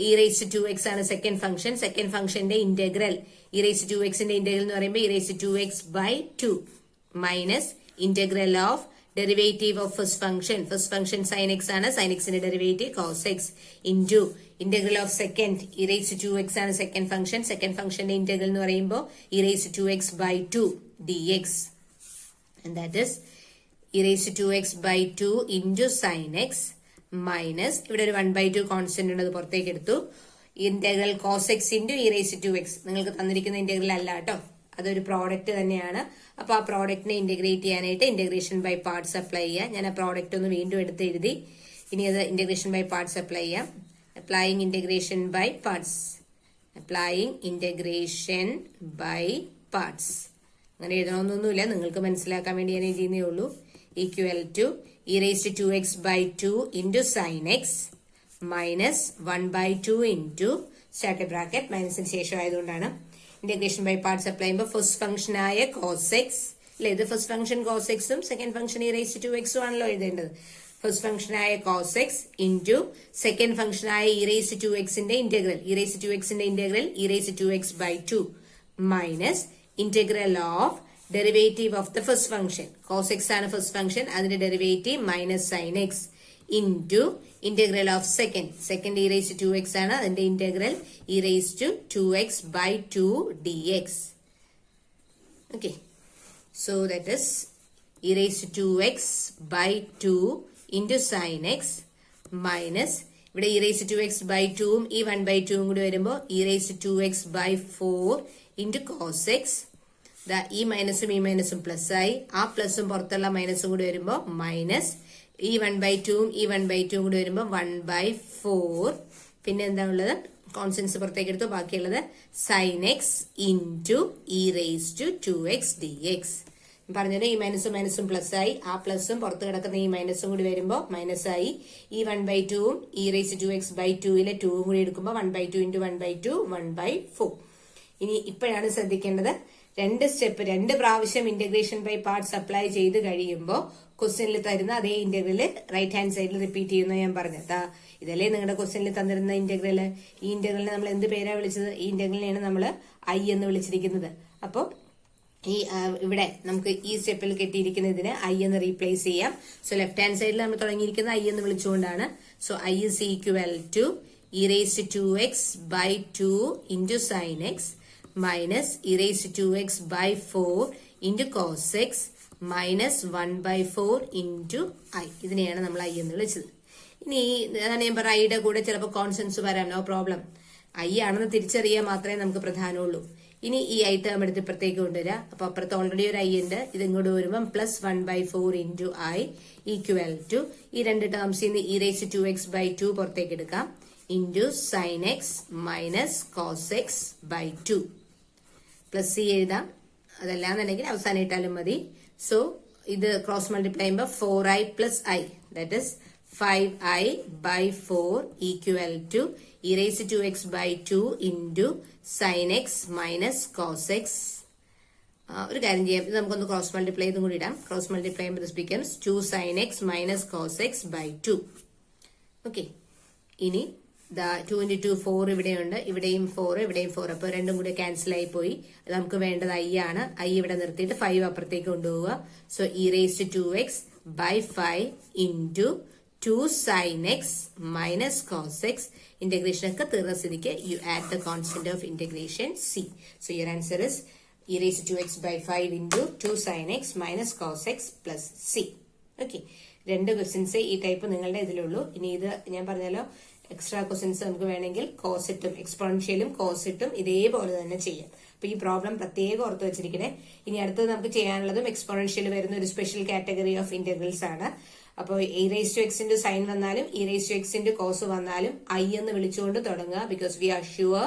e raise to x ആണ് സെക്കൻഡ് ഫംഗ്ഷൻ. സെക്കൻഡ് ഫംഗ്ഷന്റെ ഇന്റഗ്രൽ ഇ റേസ് ടു എക്സിന്റെ ഇന്റഗ്രൽ എന്ന് പറയുമ്പോൾ e raise to x by 2 minus integral of derivative of first function. First function sine x ആണ്, സൈൻ എക്സിന്റെ derivative cos x into integral of second e raise to x ആണ് സെക്കൻഡ് ഫംഗ്ഷൻ. സെക്കൻഡ് ഫംഗ്ഷന്റെ ഇന്റഗ്രൽ എന്ന് പറയുമ്പോൾ e raise to x by 2 dx. And that is e raised to 2x by 2 into sin x minus ഇവിടെ ഒരു 1/2 കോൺസ്റ്റന്റ് ഉണ്ട്, അത് പുറത്തേക്ക് എടുത്തു. Integral cos x into e raise to x നിങ്ങൾക്ക് തന്നിരിക്കുന്ന ഇന്റഗ്രൽ അല്ല കേട്ടോ, അതൊരു പ്രോഡക്റ്റ് തന്നെയാണ്. അപ്പൊ ആ പ്രോഡക്റ്റിനെ ഇന്റഗ്രേറ്റ് ചെയ്യാനായിട്ട് ഇന്റഗ്രേഷൻ ബൈ പാർട്സ് അപ്ലൈ ചെയ്യാം. ഞാൻ ആ പ്രോഡക്റ്റ് ഒന്ന് വീണ്ടും എടുത്ത് എഴുതി. ഇനി അത് ഇന്റഗ്രേഷൻ ബൈ പാർട്സ് അപ്ലൈ ചെയ്യാം. Applying integration by parts, applying integration by parts. അങ്ങനെ എഴുതണമെന്നൊന്നുമില്ല, നിങ്ങൾക്ക് മനസ്സിലാക്കാൻ വേണ്ടി ഞാൻ എഴുതിയേ ഉള്ളൂ. Equal to e raised to 2x by 2 into sin x minus 1/2 into start bracket മൈനസിന് ശേഷം ആയതുകൊണ്ടാണ്. ഇന്റഗ്രേഷൻ ബൈ പാർട്സ് അപ്ലൈ ചെയ്യുമ്പോൾ ഫസ്റ്റ് ഫംഗ്ഷൻ ആയ കോസ് എക്സ് അല്ലെ, ഇത് ഫസ്റ്റ് ഫംഗ്ഷൻ കോസ് എക്സും second function e raised to എക്സും ആണല്ലോ എഴുതേണ്ടത്. ഫസ്റ്റ് ഫംഗ്ഷൻ ആയ cos x into second function ആയ ഇ റേസ്ഡ് ടു എക്സിന്റെ ഇന്റഗ്രൽ, ഇ റേസ്ഡ് ടു എക്സിന്റെ integral e raised to x by 2 minus integral of derivative of the first function. Cos x ആണ് ഫസ്റ്റ് ഫംഗ്ഷൻ, അതിന്റെ derivative minus sine x into integral of second e raise to x ആണ്, അതിന്റെ integral e raise to 2x by 2 dx. Okay, so that is e raise to 2x by 2 into sine x minus ഇവിടെ e raise to x by 2ഉം ഈ 1/2 കൂടി വരുമ്പോൾ e raise to x by 4 into cos x. ഈ മൈനസും ഈ മൈനസും പ്ലസ് ആയി, ആ പ്ലസും പുറത്തുള്ള മൈനസും കൂടി വരുമ്പോൾ മൈനസ് ഈ 1/2ഉം ഈ 1/2 കൂടി വരുമ്പോൾ 1/4. പിന്നെ എന്താ ഉള്ളത്, കോൺസ്റ്റൻസ് പുറത്തേക്ക് എടുത്തു, ബാക്കിയുള്ളത് sine x into e raise to 2x dx. പറഞ്ഞത് ഈ മൈനസും മൈനസും പ്ലസ് ആയി, ആ പ്ലസും പുറത്ത് കിടക്കുന്ന ഈ മൈനസും കൂടി വരുമ്പോൾ മൈനസ് ആയി. ഈ 1/2ഉം e⁻²x/2 2ഉം കൂടി എടുക്കുമ്പോൾ 1/2 × 1/2 1/4. ഇനി ഇപ്പോഴാണ് ശ്രദ്ധിക്കേണ്ടത്, രണ്ട് പ്രാവശ്യം ഇന്റഗ്രേഷൻ ബൈ പാർട്സ് അപ്ലൈ ചെയ്ത് കഴിയുമ്പോൾ ക്വസ്റ്റ്യനിൽ തരുന്ന അതേ ഇന്റഗ്രല് റൈറ്റ് ഹാൻഡ് സൈഡിൽ റിപ്പീറ്റ് ചെയ്യുന്ന ഞാൻ പറഞ്ഞത്. ഇതല്ലേ നിങ്ങളുടെ ക്വസ്റ്റ്യനിൽ തന്നിരുന്ന ഇന്റഗ്രല്. ഈ ഇന്റഗ്രലിനെ നമ്മൾ എന്ത് പേരാ വിളിച്ചത്? ഈ ഇന്റഗ്രലിനെയാണ് നമ്മൾ ഐ എന്ന് വിളിച്ചിരിക്കുന്നത്. അപ്പോൾ ഈ ഇവിടെ നമുക്ക് ഈ സ്റ്റെപ്പിൽ കെട്ടിയിരിക്കുന്ന ഇതിന് ഐ എന്ന് റീപ്ലേസ് ചെയ്യാം. സോ ലെഫ്റ്റ് ഹാൻഡ് സൈഡിൽ നമ്മൾ തുടങ്ങിയിരിക്കുന്നത് ഐ എന്ന് വിളിച്ചുകൊണ്ടാണ്. So I is equal to e⁻²x/2 into sin x minus e⁻²x/4 into cos x minus 1/4 into i. ഇതിനെയാണ് നമ്മൾ ഐ എന്ന് വിളിച്ചത്. ഇനി ഞാൻ പറയാം, ഐയുടെ കൂടെ ചിലപ്പോൾ കോൺസ്റ്റൻസ് വരാം, നോ പ്രോബ്ലം. ഐ ആണെന്ന് തിരിച്ചറിയാൻ മാത്രമേ നമുക്ക് പ്രധാനമുള്ളൂ. ഇനി ഈ ഐ ടേം എടുത്ത് ഇപ്പുറത്തേക്ക് കൊണ്ടുവരാം. അപ്പൊ അപ്പുറത്ത് ഓൾറെഡി ഒരു ഐ ഉണ്ട്, ഇത് ഇങ്ങോട്ട് വരുമ്പം plus 1/4 into i equal to ഈ രണ്ട് ടേംസിൽ നിന്ന് e⁻²x/2 പുറത്തേക്ക് എടുക്കാം into sin x minus cos x/2 plus C എഴുതാം. അതല്ലാന്നുണ്ടെങ്കിൽ അവസാനം ഇട്ടാലും മതി. സോ ഇത് ക്രോസ് മൾട്ടിപ്ലൈ ചെയ്യുമ്പോൾ 4i plus i, that is 5i/4 equal to e⁻²x/2 into sin x minus cos x. ഒരു കാര്യം ചെയ്യാം, ഇത് നമുക്കൊന്ന് ക്രോസ് മൾട്ടിപ്ലൈ ചെയ്തും കൂടി ഇടാം. ക്രോസ് മൾട്ടിപ്ലൈ ചെയ്യുമ്പോൾ this becomes 2sin x minus cos x/2. Okay, ഇനി 2 × 2 4 ഇവിടെയുണ്ട്, ഇവിടെയും 4, ഇവിടെയും 4. അപ്പൊ രണ്ടും കൂടി ക്യാൻസൽ ആയി പോയി. നമുക്ക് വേണ്ടത് ഐ ആണ്. ഐ ഇവിടെ നിർത്തിയിട്ട് 5 അപ്പുറത്തേക്ക് കൊണ്ടുപോവുക. So e⁻²x/5 into 2 sin x minus cos x. Integration ഒക്കെ തീർന്ന സ്ഥിതിക്ക് you add the constant of integration c. So your answer is e⁻²x/5 into 2 sin x minus cos x plus c. Okay, രണ്ട് ക്വസ്റ്റ്യൻസ് ഈ ടൈപ്പ് നിങ്ങളുടെ ഇതിലുള്ളൂ. ഇനി ഇത് ഞാൻ പറഞ്ഞല്ലോ, എക്സ്ട്രാ ക്വസ്റ്റ്യൻസ് നമുക്ക് വേണമെങ്കിൽ കോസിറ്റും എക്സ്പോണൻഷ്യലും കോസിറ്റും ഇതേപോലെ തന്നെ ചെയ്യാം. അപ്പൊ ഈ പ്രോബ്ലം പ്രത്യേകം ഓർത്ത് വെച്ചിരിക്കണേ. ഇനി അടുത്തത് നമുക്ക് ചെയ്യാനുള്ളതും എക്സ്പോണൻഷ്യൽ വരുന്ന ഒരു സ്പെഷ്യൽ കാറ്റഗറി ഓഫ് ഇന്റഗ്രൽസ് ആണ്. അപ്പോൾ e⁻x സൈൻ വന്നാലും e⁻x കോസ് വന്നാലും ഐ എന്ന് വിളിച്ചുകൊണ്ട് തുടങ്ങുക. ബിക്കോസ് വി ആർ ഷുവർ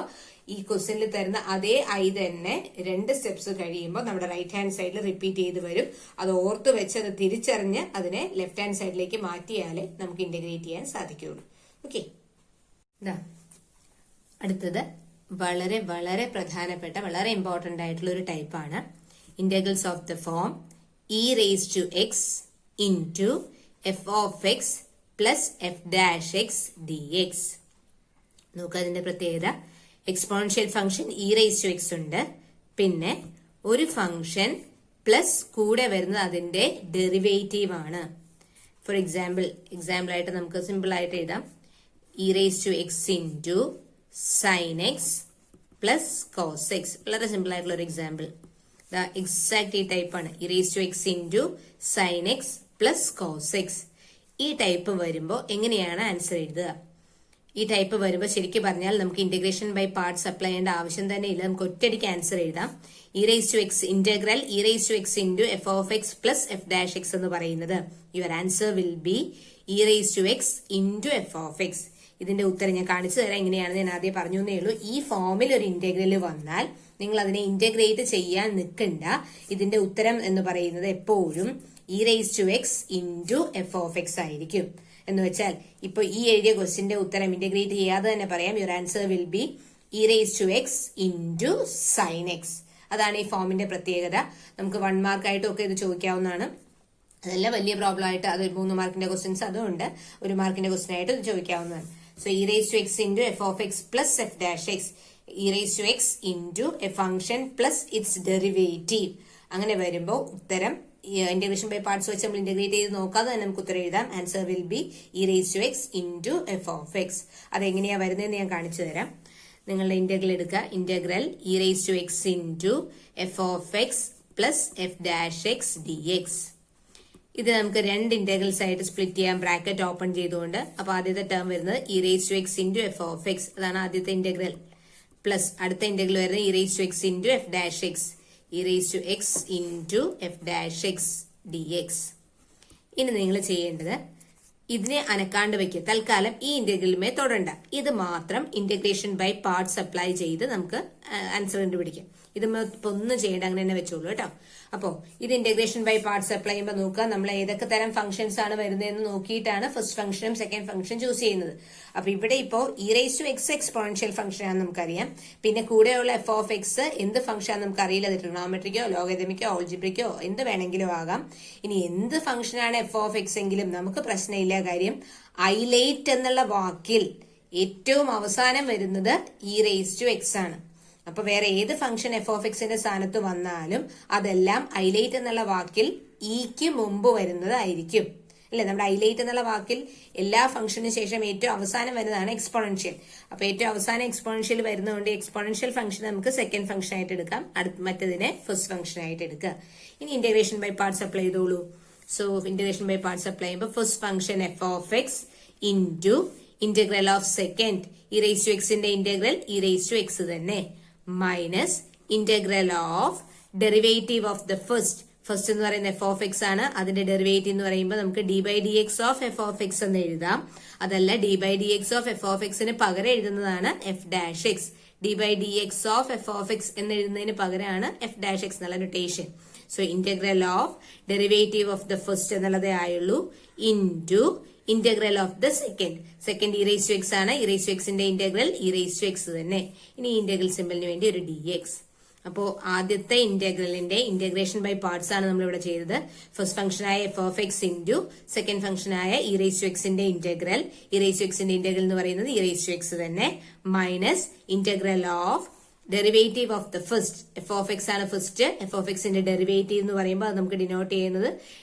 ഈ ക്വസ്റ്റ്യനിൽ തരുന്ന അതേ ഐ തന്നെ രണ്ട് സ്റ്റെപ്സ് കഴിയുമ്പോൾ നമ്മുടെ റൈറ്റ് ഹാൻഡ് സൈഡിൽ റിപ്പീറ്റ് ചെയ്ത് വരും. അത് ഓർത്ത് വെച്ച് അത് തിരിച്ചറിഞ്ഞ് അതിനെ ലെഫ്റ്റ് ഹാൻഡ് സൈഡിലേക്ക് മാറ്റിയാലേ നമുക്ക് ഇന്റഗ്രേറ്റ് ചെയ്യാൻ സാധിക്കുകയുള്ളൂ. ഓക്കെ, അടുത്തത് വളരെ വളരെ പ്രധാനപ്പെട്ട വളരെ ഇമ്പോർട്ടന്റ് ആയിട്ടുള്ള ഒരു ടൈപ്പാണ് integrals of the form e⁻x into f(x) plus f'(x) dx. നോക്കുക, അതിന്റെ പ്രത്യേകത എക്സ്പോണൻഷ്യൽ ഫംഗ്ഷൻ e⁻x ഉണ്ട്, പിന്നെ ഒരു ഫംഗ്ഷൻ പ്ലസ് കൂടെ വരുന്നത് അതിന്റെ ഡെറിവേറ്റീവ് ആണ്. ഫോർ എക്സാമ്പിൾ ആയിട്ട് നമുക്ക് സിമ്പിൾ ആയിട്ട് എഴുതാം e⁻x into sin x plus cos x. വളരെ സിമ്പിൾ ആയിട്ടുള്ള ഒരു എക്സാമ്പിൾ. എക്സാക്ട് ഈ ടൈപ്പാണ് e⁻x into sin x plus cos x. ഈ ടൈപ്പ് വരുമ്പോൾ എങ്ങനെയാണ് ആൻസർ എഴുതുക? ഈ ടൈപ്പ് വരുമ്പോൾ ശരിക്കും പറഞ്ഞാൽ നമുക്ക് ഇന്റഗ്രേഷൻ ബൈ പാർട്സ് അപ്ലൈ ചെയ്യേണ്ട ആവശ്യം തന്നെ ഇല്ല. നമുക്ക് ഒറ്റയടിക്ക് ആൻസർ എഴുതാം. e⁻x integral e⁻x into f(x) plus f'(x) എന്ന് പറയുന്നത് your answer will B e⁻x into f(x). ഇതിന്റെ ഉത്തരം ഞാൻ കാണിച്ചു തരാം എങ്ങനെയാണെന്ന്. ഞാൻ ആദ്യം പറഞ്ഞു എന്നേ ഉള്ളൂ. ഈ ഫോമിൽ ഒരു ഇന്റഗ്രൽ വന്നാൽ നിങ്ങൾ അതിനെ ഇന്റഗ്രേറ്റ് ചെയ്യാൻ നിൽക്കണ്ട. ഇതിന്റെ ഉത്തരം എന്ന് പറയുന്നത് എപ്പോഴും e⁻x into f(x) ആയിരിക്കും. എന്ന് വെച്ചാൽ ഇപ്പൊ ഈ എഴുതിയ ക്വസ്റ്റിന്റെ ഉത്തരം ഇന്റഗ്രേറ്റ് ചെയ്യാതെ തന്നെ പറയാം. Your answer will B e⁻x into sin x. അതാണ് ഈ ഫോമിന്റെ പ്രത്യേകത. നമുക്ക് 1 മാർക്കായിട്ടും ഒക്കെ ഇത് ചോദിക്കാവുന്നതാണ്. അതല്ല വലിയ പ്രോബ്ലം ആയിട്ട് അത് 3 മാർക്കിന്റെ ക്വസ്റ്റ്യൻസ് അതും ഉണ്ട്. 1 മാർക്കിന്റെ ക്വസ്റ്റ്യൻ ആയിട്ട് ഇത് ചോദിക്കാവുന്നതാണ്. So e⁻x into f(x) plus f'(x). e⁻x into a function plus its derivative. അങ്ങനെ വരുമ്പോൾ ഉത്തരം ഇന്റഗ്രേഷൻ ബൈ പാർട്സ് വെച്ച് നമ്മൾ ഇന്റഗ്രേറ്റ് ചെയ്ത് നോക്കാതെ തന്നെ നമുക്ക് ഉത്തരം എഴുതാം. Answer will B e⁻x into f(x). അതെങ്ങനെയാ വരുന്നതെന്ന് ഞാൻ കാണിച്ചു തരാം. നിങ്ങളുടെ ഇന്റഗ്രൽ എടുക്കുക. Integral e⁻x into f(x) plus f'(x) dx. ഇത് നമുക്ക് രണ്ട് ഇന്റഗ്രൽസ് ആയിട്ട് സ്പ്ലിറ്റ് ചെയ്യാം ബ്രാക്കറ്റ് ഓപ്പൺ ചെയ്തുകൊണ്ട്. അപ്പൊ ആദ്യത്തെ ടേം വരുന്നത് e⁻x into f(x). അതാണ് ആദ്യത്തെ ഇന്റഗ്രൽ. പ്ലസ് അടുത്ത ഇന്റഗ്രൽ വരുന്നത് e⁻x into f'(x). e⁻x into f'(x) dx. ഇനി നിങ്ങൾ ചെയ്യേണ്ടത് ഇതിനെ അനക്കാണ്ട് വെക്കുക. തൽക്കാലം ഈ ഇന്റഗ്രലുമേ തൊടണ്ട. ഇത് മാത്രം ഇന്റഗ്രേഷൻ ബൈ പാർട്സ് അപ്ലൈ ചെയ്ത് നമുക്ക് ആൻസർ കണ്ടുപിടിക്കാം. ഇത് ഒന്നും ചെയ്യേണ്ട, അങ്ങനെ തന്നെ വെച്ചോളൂ കേട്ടോ. അപ്പോ ഇത് ഇന്റഗ്രേഷൻ ബൈ പാർട്സ് അപ്ലൈ ചെയ്യുമ്പോൾ നോക്കുക നമ്മൾ ഏതൊക്കെ തരം ഫംഗ്ഷൻസ് ആണ് വരുന്നതെന്ന് നോക്കിയിട്ടാണ് ഫസ്റ്റ് ഫംഗ്ഷനും സെക്കൻഡ് ഫംഗ്ഷൻ ചൂസ് ചെയ്യുന്നത്. അപ്പൊ ഇവിടെ ഇപ്പോ e⁻x എക്സ്പോണൻഷ്യൽ ഫംഗ്ഷൻ ആണെന്ന് നമുക്കറിയാം. പിന്നെ കൂടെയുള്ള f(x) എന്ത് ഫംഗ്ഷൻ ആണെന്ന് നമുക്കറിയില്ല. അത് ട്രിഗണോമെട്രിക്കോ ലോഗരിതമിക്കോ ഓൾജിബ്രിക്കോ എന്ത് വേണമെങ്കിലും ആകാം. ഇനി എന്ത് ഫംഗ്ഷനാണ് f(x) എങ്കിലും നമുക്ക് പ്രശ്നമില്ല. കാര്യം ഐലേറ്റ് എന്നുള്ള വാക്കിൽ ഏറ്റവും അവസാനം വരുന്നത് e⁻x ആണ്. അപ്പൊ വേറെ ഏത് ഫംഗ്ഷൻ f(x)ന്റെ സ്ഥാനത്ത് വന്നാലും അതെല്ലാം ഐലേറ്റ് എന്നുള്ള വാക്കിൽ ഇക്ക് മുമ്പ് വരുന്നതായിരിക്കും അല്ലെ. നമ്മുടെ ഐലേറ്റ് എന്നുള്ള വാക്കിൽ എല്ലാ ഫംഗ്ഷനും ശേഷം ഏറ്റവും അവസാനം വരുന്നതാണ് എക്സ്പോണൻഷ്യൽ. അപ്പൊ ഏറ്റവും അവസാനം എക്സ്പോണൻഷ്യൽ വരുന്നതുകൊണ്ട് എക്സ്പോണൻഷ്യൽ ഫംഗ്ഷൻ നമുക്ക് സെക്കൻഡ് ഫംഗ്ഷൻ ആയിട്ട് എടുക്കാം, മറ്റതിനെ ഫസ്റ്റ് ഫംഗ്ഷൻ ആയിട്ട് എടുക്കുക. ഇനി ഇന്റഗ്രേഷൻ ബൈ പാർട്സ് അപ്ലൈ ചെയ്തോളൂ. So integration by parts apply ചെയ്യുമ്പോൾ first function f(x) into integral of second e⁻x-ന്റെ ഇന്റഗ്രൽ e⁻x തന്നെ minus integral of derivative of the first എന്ന് പറയുന്ന f(x) ആണ്. അതിന്റെ ഡെറിവേറ്റീവ് എന്ന് പറയുമ്പോൾ നമുക്ക് d/dx ഓഫ് f(x) എന്ന് എഴുതാം. അതല്ല d/dx ഓഫ് f(x)ന് പകരം എഴുതുന്നതാണ് f'(x). d/dx ഓഫ് f(x) എന്ന് എഴുതുന്നതിന് പകരമാണ് f'(x) എന്നുള്ള notation. So integral of derivative of the first എന്നുള്ളതേ ആയുള്ളൂ into integral of the second e⁻x ആണ്. e⁻x-ന്റെ ഇന്റഗ്രൽ e⁻x തന്നെ. ഇനി ഇന്റഗ്രൽ സിമ്പിളിന് വേണ്ടി ഒരു dx. അപ്പോ ആദ്യത്തെ ഇന്റഗ്രലിന്റെ ഇന്റഗ്രേഷൻ ബൈ പാർട്സ് ആണ് നമ്മൾ ഇവിടെ ചെയ്തത്. ഫസ്റ്റ് ഫംഗ്ഷനായ f(x) ഇൻറ്റു സെക്കൻഡ് ഫംഗ്ഷനായ e⁻x-ന്റെ ഇന്റഗ്രൽ. e⁻x-ന്റെ ഇന്റഗ്രൽ എന്ന് പറയുന്നത് e⁻x തന്നെ minus integral of derivative of the first. f(x) ആണ് ഫസ്റ്റ്. f(x)ന്റെ ഡെറിവേറ്റീവ് എന്ന് പറയുമ്പോൾ അത് നമുക്ക് ഡിനോട്ട് ചെയ്യുന്നത്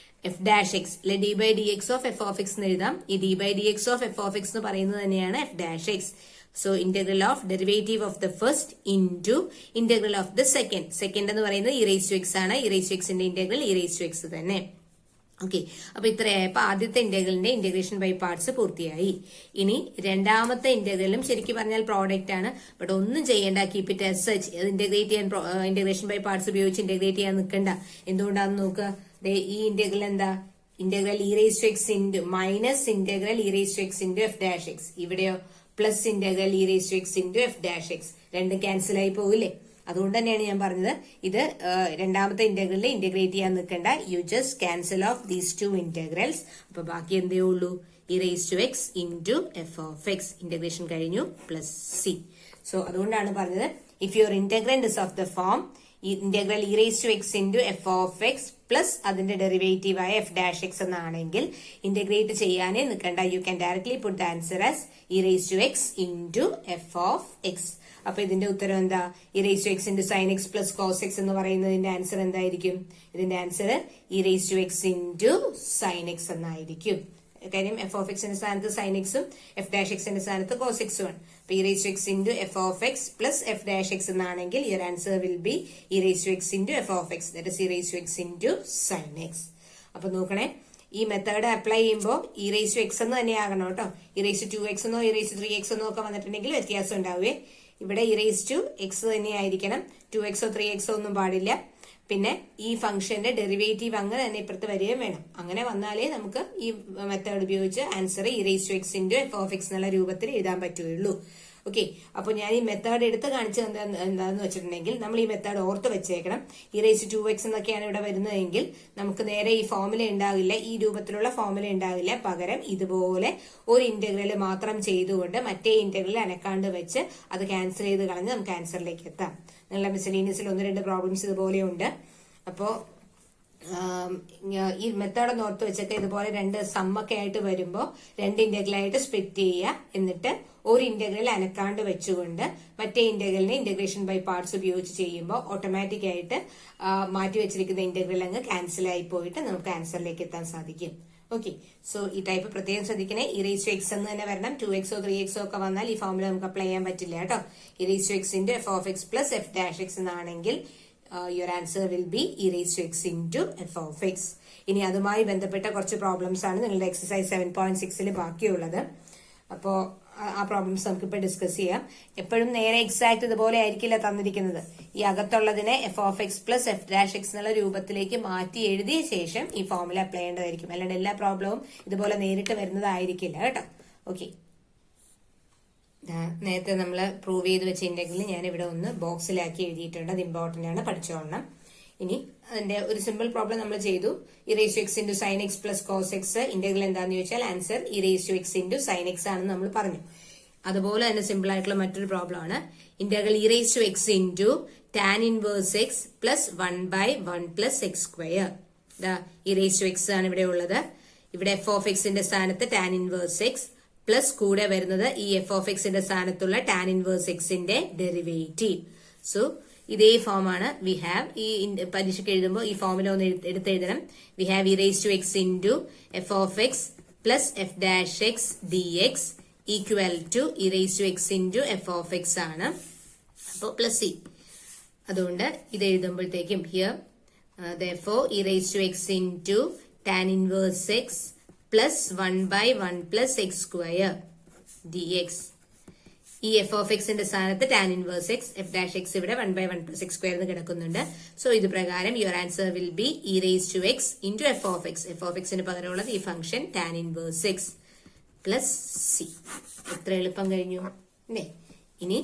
f'(x) അല്ലെ d/dx ഓഫ് f(x) എന്ന് എഴുതാം. ഈ d/dx ഓഫ് f(x) എന്ന് പറയുന്നത് തന്നെയാണ് f'(x). So integral of derivative of the first into integral of the second എന്ന് പറയുന്നത് e⁻x ആണ്. e⁻x-ന്റെ ഇന്റഗ്രൽ e⁻x തന്നെ. ഓക്കെ, അപ്പൊ ഇത്രയായപ്പോ ആദ്യത്തെ ഇന്റഗ്രലിന്റെ ഇന്റഗ്രേഷൻ ബൈ പാർട്സ് പൂർത്തിയായി. ഇനി രണ്ടാമത്തെ ഇന്റഗ്രലും ശരിക്കും പറഞ്ഞാൽ പ്രോഡക്റ്റ് ആണ്. ബട്ട് ഒന്നും ചെയ്യേണ്ട, keep it as such. Integrate ചെയ്യാൻ ഇന്റഗ്രേഷൻ ബൈ പാർട്സ് ഉപയോഗിച്ച് ഇന്റഗ്രേറ്റ് ചെയ്യാൻ നിൽക്കണ്ട. എന്തുകൊണ്ടാന്ന് നോക്കുക. ഈ ഇന്റഗ്രൽ എന്താ, integral e⁻x into minus integral e⁻x into f'(x). ഇവിടെയോ plus integral e⁻x into f'(x). രണ്ടും ക്യാൻസൽ ആയി പോകില്ലേ. അതുകൊണ്ട് തന്നെയാണ് ഞാൻ പറഞ്ഞത് ഇത് രണ്ടാമത്തെ ഇന്റഗ്രലിൽ ഇന്റഗ്രേറ്റ് ചെയ്യാൻ നിൽക്കണ്ട. You just castle of these two integrals. അപ്പൊ ബാക്കി എന്തേ ഉള്ളൂ, e⁻x ഇൻറ്റു f(x). ഇന്റഗ്രേഷൻ കഴിഞ്ഞു പ്ലസ് c. സോ അതുകൊണ്ടാണ് പറഞ്ഞത് if your integrand is of the form integral e⁻x into f(x) plus അതിന്റെ ഡെറിവേറ്റീവ് ആയ f'(x) എന്നാണെങ്കിൽ ഇന്റഗ്രേറ്റ് ചെയ്യാനേ നിൽക്കണ്ട. You can directly put the answer as e⁻x into f(x). അപ്പൊ ഇതിന്റെ ഉത്തരം എന്താ, e⁻x into sin x plus cos x എന്ന് പറയുന്നതിന്റെ ആൻസർ എന്തായിരിക്കും? ഇതിന്റെ answer e⁻x into sin x എന്നായിരിക്കും. കാര്യം f(x)ന്റെ സ്ഥാനത്ത് sin x ഉം f'(x)ന്റെ സ്ഥാനത്ത് cos x ഉം ആണ്. അപ്പൊ e⁻x into f(x) plus f'(x) എന്നാണെങ്കിൽ your answer will B e⁻x into f(x). That is e⁻x into sin x. അപ്പൊ നോക്കണേ, ഈ മെത്തേഡ് അപ്ലൈ ചെയ്യുമ്പോൾ e⁻x എന്ന് തന്നെയാകണം കേട്ടോ. e⁻2x എന്നോ e⁻3x എന്നോ ഒക്കെ വന്നിട്ടുണ്ടെങ്കിൽ വ്യത്യാസം ഉണ്ടാവുകയെ. ഇവിടെ e⁻x തന്നെയായിരിക്കണം. 2x ഓ 3x ഒന്നും പാടില്ല. പിന്നെ ഈ ഫംഗ്ഷന്റെ ഡെറിവേറ്റീവ് അങ്ങനെ തന്നെ ഇപ്പുറത്ത് വരികയും വേണം. അങ്ങനെ വന്നാലേ നമുക്ക് ഈ മെത്തേഡ് ഉപയോഗിച്ച് ആൻസർ e⁻x ഇൻറ്റു f(x) എന്നുള്ള രൂപത്തിൽ എഴുതാൻ പറ്റുകയുള്ളൂ. ഓക്കെ, അപ്പൊ ഞാൻ ഈ മെത്തേഡ് എടുത്ത് കാണിച്ചത് എന്താന്ന് വെച്ചിട്ടുണ്ടെങ്കിൽ നമ്മൾ ഈ മെത്തേഡ് ഓർത്ത് വെച്ചേക്കണം. e⁻2x എന്നൊക്കെയാണ് ഇവിടെ വരുന്നതെങ്കിൽ നമുക്ക് നേരെ ഈ ഫോർമുല ഉണ്ടാകില്ല, ഈ രൂപത്തിലുള്ള ഫോർമുല ഉണ്ടാകില്ല. പകരം ഇതുപോലെ ഒരു ഇന്റഗ്രൽ മാത്രം ചെയ്തുകൊണ്ട് മറ്റേ ഇന്റഗ്രൽ അനക്കാണ്ട് വെച്ച് അത് ക്യാൻസൽ ചെയ്ത് കളഞ്ഞ് നമുക്ക് ആൻസറിലേക്ക് എത്താം. നിങ്ങളുടെ മിസ്സലീനിയസിൽ 1-2 പ്രോബ്ലംസ് ഇതുപോലെയുണ്ട്. അപ്പോ ഈ മെത്തേഡ് ഒന്ന് ഓർത്ത് വെച്ചൊക്കെ ഇതുപോലെ 2 സമ്മൊക്കെ ആയിട്ട് വരുമ്പോൾ 2 ഇന്റഗ്രലായിട്ട് സ്പ്ലിറ്റ് ചെയ്യുക. എന്നിട്ട് ഒരു ഇന്റഗ്രൽ അനക്കാണ്ട് വെച്ചുകൊണ്ട് മറ്റേ ഇന്റഗ്രലിനെ ഇന്റഗ്രേഷൻ ബൈ പാർട്സ് ഉപയോഗിച്ച് ചെയ്യുമ്പോൾ ഓട്ടോമാറ്റിക് ആയിട്ട് മാറ്റി വെച്ചിരിക്കുന്ന ഇന്റഗ്രൽ അങ്ങ് ക്യാൻസൽ ആയി പോയിട്ട് നമുക്ക് ആൻസറിലേക്ക് എത്താൻ സാധിക്കും. ഓക്കെ, സോ ഈ ടൈപ്പ് പ്രത്യേകം ശ്രദ്ധിക്കണേ. e⁻x എന്ന് തന്നെ വരണം. 2x ഓ 3x ഒക്കെ വന്നാൽ ഈ ഫോർമുല നമുക്ക് അപ്ലൈ ചെയ്യാൻ പറ്റില്ല കേട്ടോ. e⁻x into f(x) plus f'(x) എന്നാണെങ്കിൽ your answer will B e⁻x into f(x). ഇനി അതുമായി ബന്ധപ്പെട്ട കുറച്ച് പ്രോബ്ലംസ് ആണ് നിങ്ങളുടെ എക്സസൈസ് 7.6ൽ ബാക്കിയുള്ളത്. അപ്പോ ആ പ്രോബ്ലംസ് നമുക്കിപ്പോൾ ഡിസ്കസ് ചെയ്യാം. എപ്പോഴും നേരെ എക്സാക്ട് ഇതുപോലെ ആയിരിക്കില്ല തന്നിരിക്കുന്നത്. ഈ അകത്തുള്ളതിനെ f(x) പ്ലസ് f'(x) എന്നുള്ള രൂപത്തിലേക്ക് മാറ്റി എഴുതിയ ശേഷം ഈ ഫോർമുല അപ്ലൈ ചെയ്യേണ്ടതായിരിക്കും. അല്ലാണ്ട് എല്ലാ പ്രോബ്ലവും ഇതുപോലെ നേരിട്ട് വരുന്നതായിരിക്കില്ല കേട്ടോ. ഓക്കെ, നേരത്തെ നമ്മൾ പ്രൂവ് ചെയ്ത് വെച്ച ഇന്റഗ്രൽ ഞാൻ ഇവിടെ ഒന്ന് ബോക്സിലാക്കി എഴുതിയിട്ടുണ്ട്. അത് ഇമ്പോർട്ടന്റ് ആണ്, പഠിച്ചോളണം. ഇനി അതിന്റെ ഒരു സിമ്പിൾ പ്രോബ്ലം നമ്മൾ ചെയ്തു. E raised to x into sine x plus cos x integral എന്താന്ന് ചോദിച്ചാൽ answer e raised to x into sine x ആണെന്ന് നമ്മൾ പറഞ്ഞു. അതുപോലെ തന്നെ സിമ്പിൾ ആയിട്ടുള്ള മറ്റൊരു പ്രോബ്ലം ആണ് integral e raised to x into tan inverse x plus 1/1 plus x square. E raised to x ആണ് ഇവിടെ ഉള്ളത്. ഇവിടെ എഫ് ഓഫ് എക്സിന്റെ സ്ഥാനത്ത് ടാൻ ഇൻവേഴ്സ് എക്സ് പ്ലസ് കൂടെ വരുന്നത് ഈ എഫ് ഓഫ് എക്സിന്റെ സ്ഥാനത്തുള്ള ടാൻ ഇൻവേഴ്സ് എക്സിന്റെ ഡെറിവേറ്റീവ്. സോ ഇതേ ഫോമാണ് വി ഹാവ്. ഈ പരീക്ഷയ്ക്ക് എഴുതുമ്പോൾ ഈ ഫോമിൽ ഒന്ന് എടുത്തെഴുതണം. We have e raise to x into f of x plus f dash x d x equal to e raise to x into f of x ആണ്. അപ്പോൾ പ്ലസ് സി. അതുകൊണ്ട് ഇത് എഴുതുമ്പോഴത്തേക്കും here therefore e raised to x into tan inverse x plus 1/1 plus x square dx. ഈ എഫ് ഓഫ് എക്സിന്റെ സ്ഥാനത്ത് tan inverse X F dash X ഇവിടെ 1/1 പ്ലസ് എക്സ് സ്ക്വയർ എന്ന് കിടക്കുന്നുണ്ട്. സോ ഇത് പ്രകാരം your answer will be e raise to x into f of x. F of എക്സിന് പകരമുള്ളത് ഈ function tan inverse x plus c. എത്ര എളുപ്പം കഴിഞ്ഞു അല്ലേ? ഇനി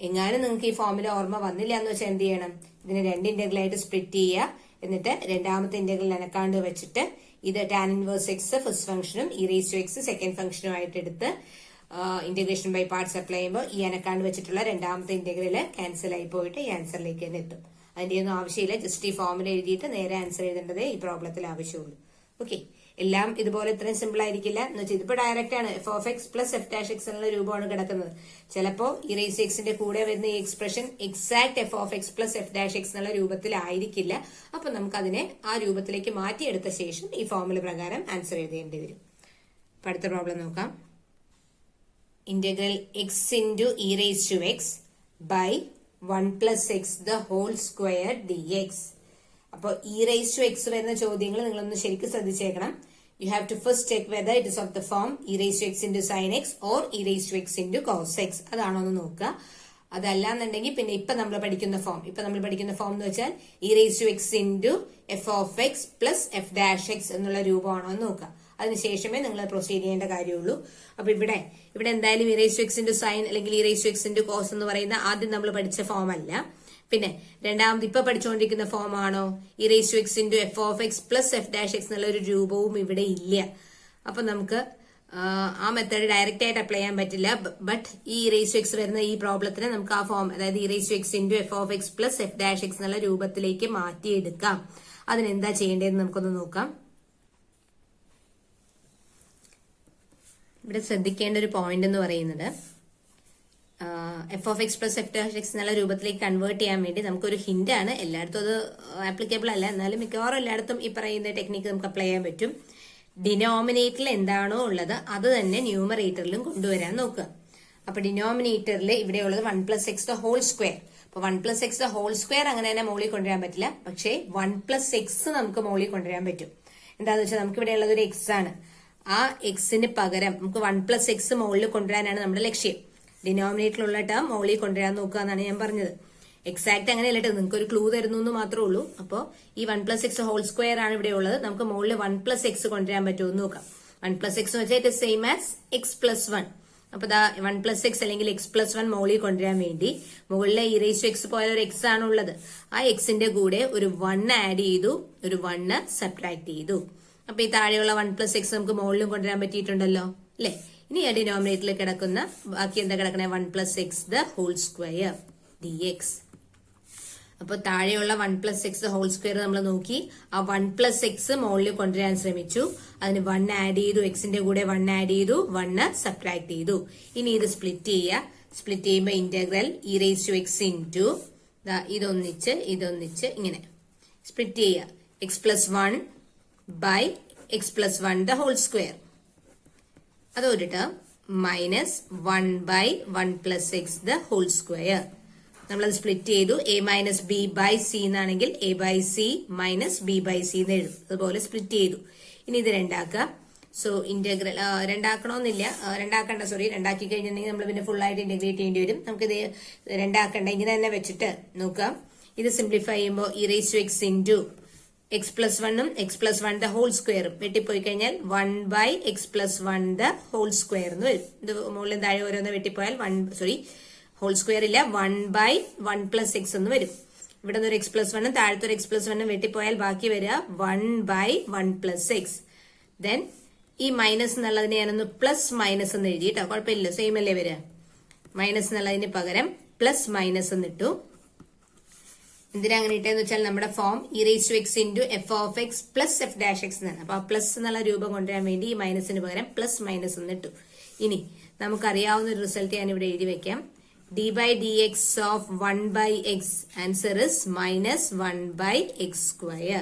എങ്ങാനും നിങ്ങൾക്ക് ഈ ഫോമിൽ ഓർമ്മ വന്നില്ല എന്ന് വെച്ചാൽ എന്ത് ചെയ്യണം? ഇതിനെ 2 ഇന്റഗ്രലായിട്ട് സ്പ്ലിറ്റ് ചെയ്യുക. എന്നിട്ട് രണ്ടാമത്തെ ഇന്റഗ്രൽ അനക്കാണ്ട് വെച്ചിട്ട് ഇത് ടാൻ ഇൻവേഴ്സ് എക്സ് ഫസ്റ്റ് ഫംഗ്ഷനും e raise to x second ഫംഗ്ഷനും ആയിട്ട് എടുത്ത് ഇന്റഗ്രേഷൻ ബൈ പാർട്സ് അപ്ലൈ ചെയ്യുമ്പോൾ ഈ അനക്കാണ്ട് വെച്ചിട്ടുള്ള രണ്ടാമത്തെ ഇന്റഗ്രൽ ക്യാൻസൽ ആയി പോയിട്ട് ഈ ആൻസറിലേക്ക് തന്നെ എത്തും. അതിന്റെ ഒന്നും ആവശ്യമില്ല. ജസ്റ്റ് ഈ ഫോമിൽ എഴുതിയിട്ട് നേരെ ആൻസർ എഴുതേണ്ടതേ ഈ പ്രോബ്ലത്തിൽ ആവശ്യമുള്ളൂ. ഓക്കെ, എല്ലാം ഇതുപോലെ ഇത്രയും സിമ്പിൾ ആയിരിക്കില്ല എന്ന് വെച്ചാൽ ഇതിപ്പോ ഡയറക്റ്റ് ആണ്. F of x plus f dash x എന്നുള്ള രൂപമാണ് കിടക്കുന്നത്. ചിലപ്പോ ഈ റേസ് എക്സിന്റെ കൂടെ വരുന്ന ഈ expression exact F of x plus f dash x എന്നുള്ള രൂപത്തിലായിരിക്കില്ല. അപ്പൊ നമുക്ക് അതിനെ ആ രൂപത്തിലേക്ക് മാറ്റിയെടുത്ത ശേഷം ഈ ഫോമുല പ്രകാരം ആൻസർ എഴുതേണ്ടി വരും. അപ്പൊ അടുത്ത പ്രോബ്ലം നോക്കാം. Integral x into e raise to x by 1 plus x the whole square d x. അപ്പോൾ ഇ റേസ് ടു എക്സ് വരുന്ന ചോദ്യങ്ങൾ നിങ്ങളൊന്ന് ശരിക്കും ശ്രദ്ധിച്ചേക്കണം. You have to first check whether it is of the form e raise to x into sine x or e raise to x into cos x. അതാണോ എന്ന് നോക്കുക. അതല്ലാന്നുണ്ടെങ്കിൽ പിന്നെ ഇപ്പൊ നമ്മൾ പഠിക്കുന്ന ഫോം എന്ന് വെച്ചാൽ e raise to x into f of x plus f dash x എന്നുള്ള രൂപമാണോ എന്ന് നോക്കുക. അതിനുശേഷമേ നിങ്ങൾ പ്രൊസീഡ് ചെയ്യേണ്ട കാര്യമുള്ളൂ. അപ്പൊ ഇവിടെ എന്തായാലും e raise to x into sine അല്ലെങ്കിൽ e raise to x into cos എന്ന് പറയുന്ന ആദ്യം നമ്മൾ പഠിച്ച ഫോം അല്ല. പിന്നെ രണ്ടാമത് ഇപ്പൊ പഠിച്ചുകൊണ്ടിരിക്കുന്ന ഫോം ആണോ? E raise to x into f of x plus f dash x എന്നുള്ള ഒരു രൂപവും ഇവിടെ ഇല്ല. അപ്പൊ നമുക്ക് ആ മെത്തേഡ് ഡയറക്റ്റ് ആയിട്ട് അപ്ലൈ ചെയ്യാൻ പറ്റില്ല. ബട്ട് ഈ റേസ് ടു എക്സ് വരുന്ന ഈ പ്രോബ്ലത്തിന് നമുക്ക് ആ ഫോം, അതായത് e raise to x into f of x plus f dash x എന്നുള്ള രൂപത്തിലേക്ക് മാറ്റിയെടുക്കാം. അതിനെന്താ ചെയ്യേണ്ടതെന്ന് നമുക്കൊന്ന് നോക്കാം. ഇവിടെ ശ്രദ്ധിക്കേണ്ട ഒരു പോയിന്റ് എന്ന് പറയുന്നത് F of x plus f dash x എന്നുള്ള രൂപത്തിലേക്ക് കൺവേർട്ട് ചെയ്യാൻ വേണ്ടി നമുക്കൊരു ഹിന്റ് ആണ്. എല്ലായിടത്തും അത് ആപ്ലിക്കബിൾ അല്ല, എന്നാലും മിക്കവാറും എല്ലായിടത്തും ഈ പറയുന്ന ടെക്നിക്ക് നമുക്ക് അപ്ലൈ ചെയ്യാൻ പറ്റും. ഡിനോമിനേറ്ററിൽ എന്താണോ ഉള്ളത് അത് തന്നെ ന്യൂമറേറ്ററിലും കൊണ്ടുവരാൻ നോക്കുക. അപ്പൊ ഡിനോമിനേറ്ററിൽ ഇവിടെയുള്ളത് 1 plus x the whole square. അപ്പൊ 1 plus x the whole square അങ്ങനെ തന്നെ മുകളിൽ കൊണ്ടുവരാൻ പറ്റില്ല. പക്ഷേ 1 പ്ലസ് എക്സ് നമുക്ക് മുകളിൽ കൊണ്ടുവരാൻ പറ്റും. എന്താണെന്ന് വെച്ചാൽ നമുക്ക് ഇവിടെ ഉള്ളത് ഒരു എക്സ് ആണ്. ആ എക്സിന് പകരം നമുക്ക് 1 പ്ലസ് എക്സ് മുകളിൽ കൊണ്ടുവരാനാണ് നമ്മുടെ ലക്ഷ്യം. ഡിനോമിനേറ്ററിലുള്ള ടേം മുകളിൽ കൊണ്ടുവരാൻ നോക്കുക എന്നാണ് ഞാൻ പറഞ്ഞത്. എക്സാക്ട് അങ്ങനെയല്ല, നിങ്ങൾക്ക് ഒരു ക്ലൂ തരുന്നു എന്ന് മാത്രമേ ഉള്ളൂ. അപ്പോൾ ഈ 1 പ്ലസ് എക്സ് ഹോൾ സ്ക്വയർ ആണ് ഇവിടെ ഉള്ളത്. നമുക്ക് മുകളിൽ 1 പ്ലസ് എക്സ് കൊണ്ടുവരാൻ പറ്റുമെന്ന് നോക്കാം. 1 പ്ലസ് എക്സ് എന്ന് വെച്ചാൽ it same as X plus 1. അപ്പൊ 1 പ്ലസ് എക്സ് അല്ലെങ്കിൽ എക്സ് പ്ലസ് 1 മുകളിൽ കൊണ്ടുവരാൻ വേണ്ടി മുകളിലെ ഇ റേസ് ടു എക്സ് പോലെ ഒരു എക്സ് ആണ് ഉള്ളത്. ആ എക്സിന്റെ കൂടെ ഒരു 1 ആഡ് ചെയ്തു, ഒരു 1 സബ്ട്രാക്ട് ചെയ്തു. അപ്പൊ ഈ താഴെയുള്ള 1 പ്ലസ് എക്സ് നമുക്ക് മുകളിലും കൊണ്ടുവരാൻ പറ്റിയിട്ടുണ്ടല്ലോ അല്ലെ? ഇനി ആ ഡിനോമിനേറ്ററിൽ കിടക്കുന്ന ബാക്കി എന്താ കിടക്കണേ? 1 plus x the whole square d x. അപ്പൊ താഴെയുള്ള 1 പ്ലസ് എക്സ് ഹോൾ സ്ക്വയർ നമ്മൾ നോക്കി. ആ 1 പ്ലസ് എക്സ് മുകളിൽ കൊണ്ടുവരാൻ ശ്രമിച്ചു. അതിന് 1 ആഡ് ചെയ്തു, എക്സിന്റെ കൂടെ 1 ആഡ് ചെയ്തു, 1 സബ്ട്രാക്ട് ചെയ്തു. ഇനി ഇത് സ്പ്ലിറ്റ് ചെയ്യുക. സ്പ്ലിറ്റ് ചെയ്യുമ്പോൾ integral e raise to x into ഇതൊന്നിച്ച് ഇങ്ങനെ സ്പ്ലിറ്റ് ചെയ്യുക. X plus 1 by x plus 1 the whole square. അതൊരു term minus 1 by 1 plus x the whole square. നമ്മളത് സ്പ്ലിറ്റ് ചെയ്തു. A minus b by c എന്നാണെങ്കിൽ a by c minus b by c എന്ന് എഴുതും. അതുപോലെ സ്പ്ലിറ്റ് ചെയ്തു. ഇനി ഇത് രണ്ടാക്കുക. സോ ഇന്റഗ്രൽ രണ്ടാക്കണമെന്നില്ല, രണ്ടാക്കി കഴിഞ്ഞിട്ടുണ്ടെങ്കിൽ നമ്മൾ പിന്നെ ഫുൾ ആയിട്ട് ഇന്റഗ്രേറ്റ് ചെയ്യേണ്ടി വരും. നമുക്കിത് രണ്ടാക്കണ്ട, ഇങ്ങനെ തന്നെ വെച്ചിട്ട് നോക്കാം. ഇത് സിംപ്ലിഫൈ ചെയ്യുമ്പോൾ e raise to x into x plus 1ഉം എക്സ് പ്ലസ് 1 ദ ഹോൾ സ്ക്വയറും വെട്ടിപ്പോയി കഴിഞ്ഞാൽ 1 by x plus 1 the whole square എന്ന് വരും. ഇത് മുകളിൽ താഴെ ഓരോന്ന് വെട്ടിപ്പോയാൽ ഹോൾ സ്ക്വയർ ഇല്ല, 1 ബൈ 1 പ്ലസ് എക്സ് എന്ന് വരും. ഇവിടെ നിന്ന് ഒരു എക്സ് പ്ലസ് വണ്ണും താഴത്തെ ഒരു എക്സ് പ്ലസ് വണ്ണും വെട്ടിപ്പോയാൽ ബാക്കി വരിക 1/1+6. ദെൻ ഈ മൈനസ് എന്നുള്ളതിനെ ഞാനൊന്ന് പ്ലസ് മൈനസ് എന്ന് എഴുതി കേട്ടോ, കുഴപ്പമില്ല, സെയിം അല്ലേ വരിക. മൈനസ് എന്നുള്ളതിന് പകരം പ്ലസ് മൈനസ് എന്നിട്ടു. എന്തിനാ അങ്ങനെ ഇട്ടെന്ന് വെച്ചാൽ നമ്മുടെ ഫോം e⁻x × f(x) + f'(x) എന്നാണ്. അപ്പൊ ആ പ്ലസ് എന്നുള്ള രൂപം കൊണ്ടുവരാൻ വേണ്ടി ഈ മൈനസിന് പകരം പ്ലസ് മൈനസ് എന്നിട്ടു. ഇനി നമുക്കറിയാവുന്ന ഒരു റിസൾട്ട് ഞാൻ ഇവിടെ എഴുതി വെക്കാം. d/dx of 1/x answer is -1/x².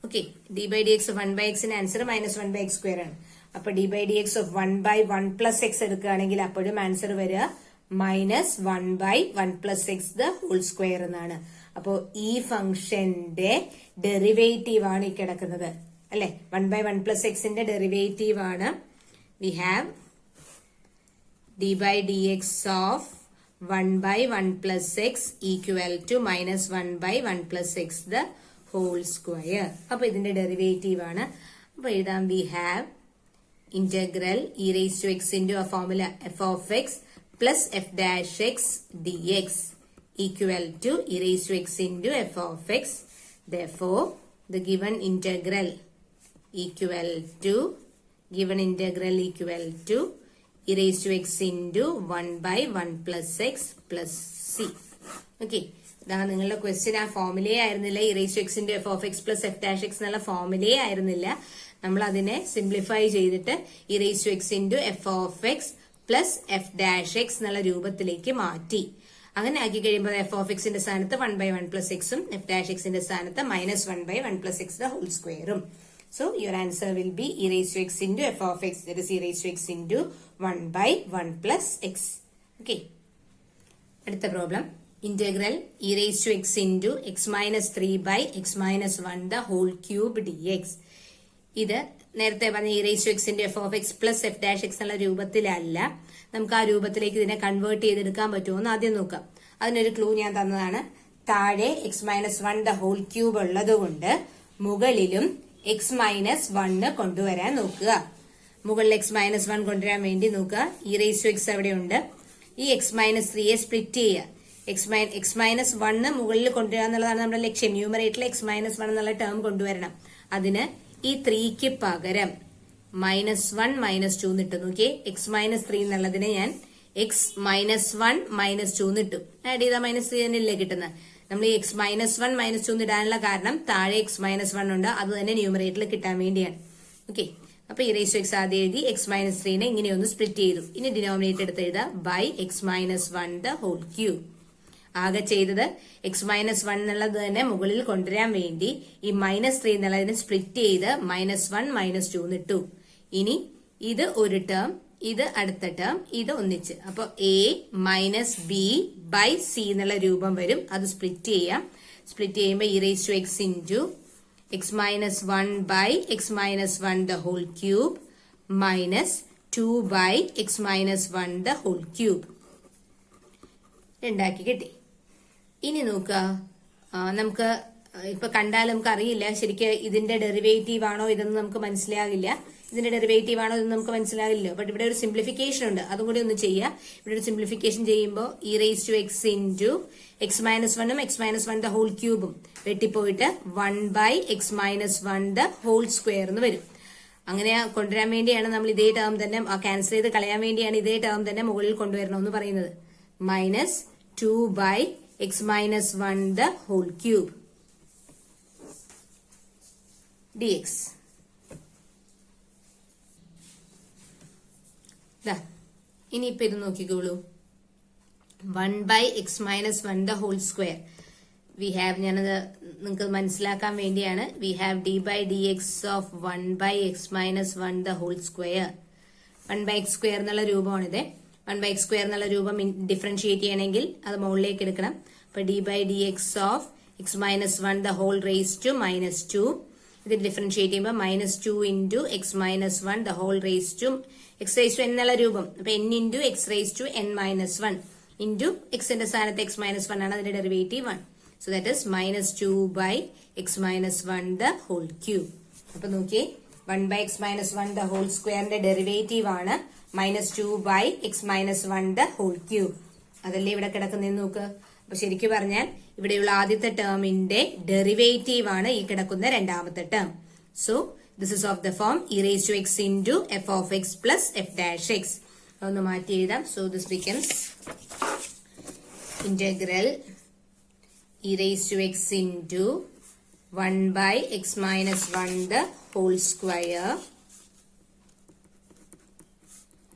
Okay, d/dx of 1/xന്റെ ആൻസർ -1/x² ആണ്. അപ്പൊ d/dx of 1/1+x എടുക്കുകയാണെങ്കിൽ അപ്പോഴും ആൻസർ വരിക -1/1+x² എന്നാണ്. അപ്പോ ഈ ഫംഗ്ഷന്റെ ഡെറിവേറ്റീവ് ആണ് ഈ കിടക്കുന്നത് അല്ലെ. 1/1+xന്റെ ഡെറിവേറ്റീവ് ആണ്. We have d/dx of 1/1+x equal to -1/1+x² അപ്പൊ ഇതിന്റെ ഡെറിവേറ്റീവ് ആണ്. അപ്പൊ എഴുതാം, we have integral e⁻x × a formula f(x) + f'(x) dx equal to e⁻x × f(x). Therefore, the given integral equal to e⁻x × 1/1+x + c. Okay, ഇതാ നിങ്ങളുടെ ക്വസ്റ്റ്യൻ. ആ ഫോർമുലയെ ആയിരുന്നില്ല e⁻x × f(x) + f'(x) എന്നുള്ള ഫോർമുലയെ ആയിരുന്നില്ല. നമ്മൾ അതിനെ സിംപ്ലിഫൈ ചെയ്തിട്ട് e⁻x × f(x) + f'(x) എന്നുള്ള രൂപത്തിലേക്ക് മാറ്റി. അങ്ങനെ ആക്കി കഴിയുമ്പോൾ f(x)ന്റെ സ്ഥാനത്ത് 1/1+x f'(x)ന്റെ സ്ഥാനത്ത് -1/1+x². So your answer will be e⁻x × f(x), that is e⁻x × 1/1+x. Okay. അടുത്ത problem, integral e⁻x × x - 3/x - 1 dx. ഇത് നേരത്തെ പറഞ്ഞ e⁻x × f(x) + f'(x) എന്നുള്ള രൂപത്തിലല്ല. നമുക്ക് ആ രൂപത്തിലേക്ക് ഇതിനെ കൺവേർട്ട് ചെയ്തെടുക്കാൻ പറ്റുമോ എന്ന് ആദ്യം നോക്കാം. അതിനൊരു ക്ലൂ ഞാൻ തന്നതാണ്. താഴെ x - 1 ഉള്ളത് കൊണ്ട് മുകളിലും x - 1 കൊണ്ടുവരാൻ നോക്കുക. മുകളിൽ x - 1 കൊണ്ടുവരാൻ വേണ്ടി നോക്കുക. e⁻x അവിടെയുണ്ട്. ഈ x - 3യെ സ്പ്ലിറ്റ് ചെയ്യുക. x - 1 മുകളിൽ കൊണ്ടുവരിക എന്നുള്ളതാണ് നമ്മുടെ ലക്ഷ്യം. ന്യൂമറേറ്ററിൽ x - 1 എന്നുള്ള ടേം കൊണ്ടുവരണം. അതിന് ഈ 3ക്ക് പകരം -1 -2 നിട്ടു. നോക്കിയേ, x - 3 എന്നുള്ളതിനെ ഞാൻ x - 1 -2 നിട്ടു. ആഡ് ചെയ്താൽ -3 തന്നെയല്ലേ കിട്ടുന്നത്. നമ്മൾ ഈ x - 1 -2 ഇടാനുള്ള കാരണം താഴെ x - 1 ഉണ്ട്, അത് തന്നെ ന്യൂമറേറ്ററിൽ കിട്ടാൻ വേണ്ടിയാണ്. ഓക്കെ, അപ്പൊ e⁻x ആദ്യം എഴുതി, x - 3നെ ഇങ്ങനെയൊന്ന് സ്പ്ലിറ്റ് ചെയ്തു. ഇനി ഡിനോമിനേറ്റർ എടുത്ത് എഴുതാം, x - 1 ആകെ ചെയ്തത് x - 1 എന്നുള്ളത് തന്നെ മുകളിൽ കൊണ്ടുവരാൻ വേണ്ടി ഈ -3 എന്നുള്ളതിനെ സ്പ്ലിറ്റ് ചെയ്ത് -1 -2 നിട്ടു. ഇനി ഇത് ഒരു ടേം, ഇത് അടുത്ത ടേം, ഇത് ഒന്നിച്ച്. അപ്പൊ a - b/c എന്നുള്ള രൂപം വരും. അത് സ്പ്ലിറ്റ് ചെയ്യാം. സ്പ്ലിറ്റ് ചെയ്യുമ്പോൾ e⁻x × x - 1/x - 1 -2/x - 1 ഉണ്ടാക്കി കിട്ടി. ഇനി നോക്കുക, നമുക്ക് ഇപ്പൊ കണ്ടാൽ നമുക്ക് അറിയില്ല ശരിക്കും ഇതിന്റെ ഡെറിവേറ്റീവ് ആണോ ഇതെന്ന് നമുക്ക് മനസ്സിലാകില്ല. ഇതിന്റെ ഡെറിവേറ്റീവ് ആണോ ഇതെന്ന് നമുക്ക് മനസ്സിലാകില്ല. ബട്ട് ഇവിടെ ഒരു സിംപ്ലിഫിക്കേഷൻ ഉണ്ട്, അതും കൂടി ഒന്ന് ചെയ്യാം. ഇവിടെ ഒരു സിംപ്ലിഫിക്കേഷൻ ചെയ്യുമ്പോൾ e⁻x × x - 1 x - 1 വെട്ടിപ്പോയിട്ട് 1/x - 1 എന്ന് വരും. അങ്ങനെ കൊണ്ടുവരാൻ വേണ്ടിയാണ് നമ്മൾ ഇതേ ടേം തന്നെ ക്യാൻസൽ ചെയ്ത് കളയാൻ വേണ്ടിയാണ് ഇതേ ടേം തന്നെ മുകളിൽ കൊണ്ടുവരണമെന്ന് പറയുന്നത്. -2/x - 1 dx. ഇനിയിപ്പോ ഇത് നോക്കിക്കോളൂ. 1/x - 1 വി ഹാവ്, ഞാനത് നിങ്ങൾക്ക് മനസ്സിലാക്കാൻ വേണ്ടിയാണ്, we have d/dx of 1/x - 1 1/x² എന്നുള്ള രൂപമാണിത്. 1/x² എന്നുള്ള രൂപം ഡിഫറൻഷിയേറ്റ് ചെയ്യണമെങ്കിൽ അത് മുകളിലേക്ക് എടുക്കണം. അപ്പൊ d/dx of x - 1 -2. ഇത് ഡിഫറൻഷിയേറ്റ് ചെയ്യുമ്പോൾ -2 × x - 1 x എന്നുള്ള രൂപം. അപ്പൊ n × x n - 1 ഇൻറ്റു എക്സിന്റെ സ്ഥാനത്ത് x - 1 ആണ്, അതിന്റെ derivative 1. So that is -2/x - 1 അപ്പൊ നോക്കിയേ, 1/x - 1 ഡെറിവേറ്റീവ് ആണ് -2/x - 1 അതല്ലേ ഇവിടെ കിടക്കുന്നതെന്ന് നോക്ക്. അപ്പൊ ശരിക്കും പറഞ്ഞാൽ ഇവിടെയുള്ള ആദ്യത്തെ ടേമിന്റെ ഡെറിവേറ്റീവ് ആണ് ഈ കിടക്കുന്ന രണ്ടാമത്തെ term. So this is of the form e raised to x into f of x plus f dash x. ഒന്ന് മാറ്റി എഴുതാം. So this becomes integral e raised to x into 1 by x minus 1 the whole square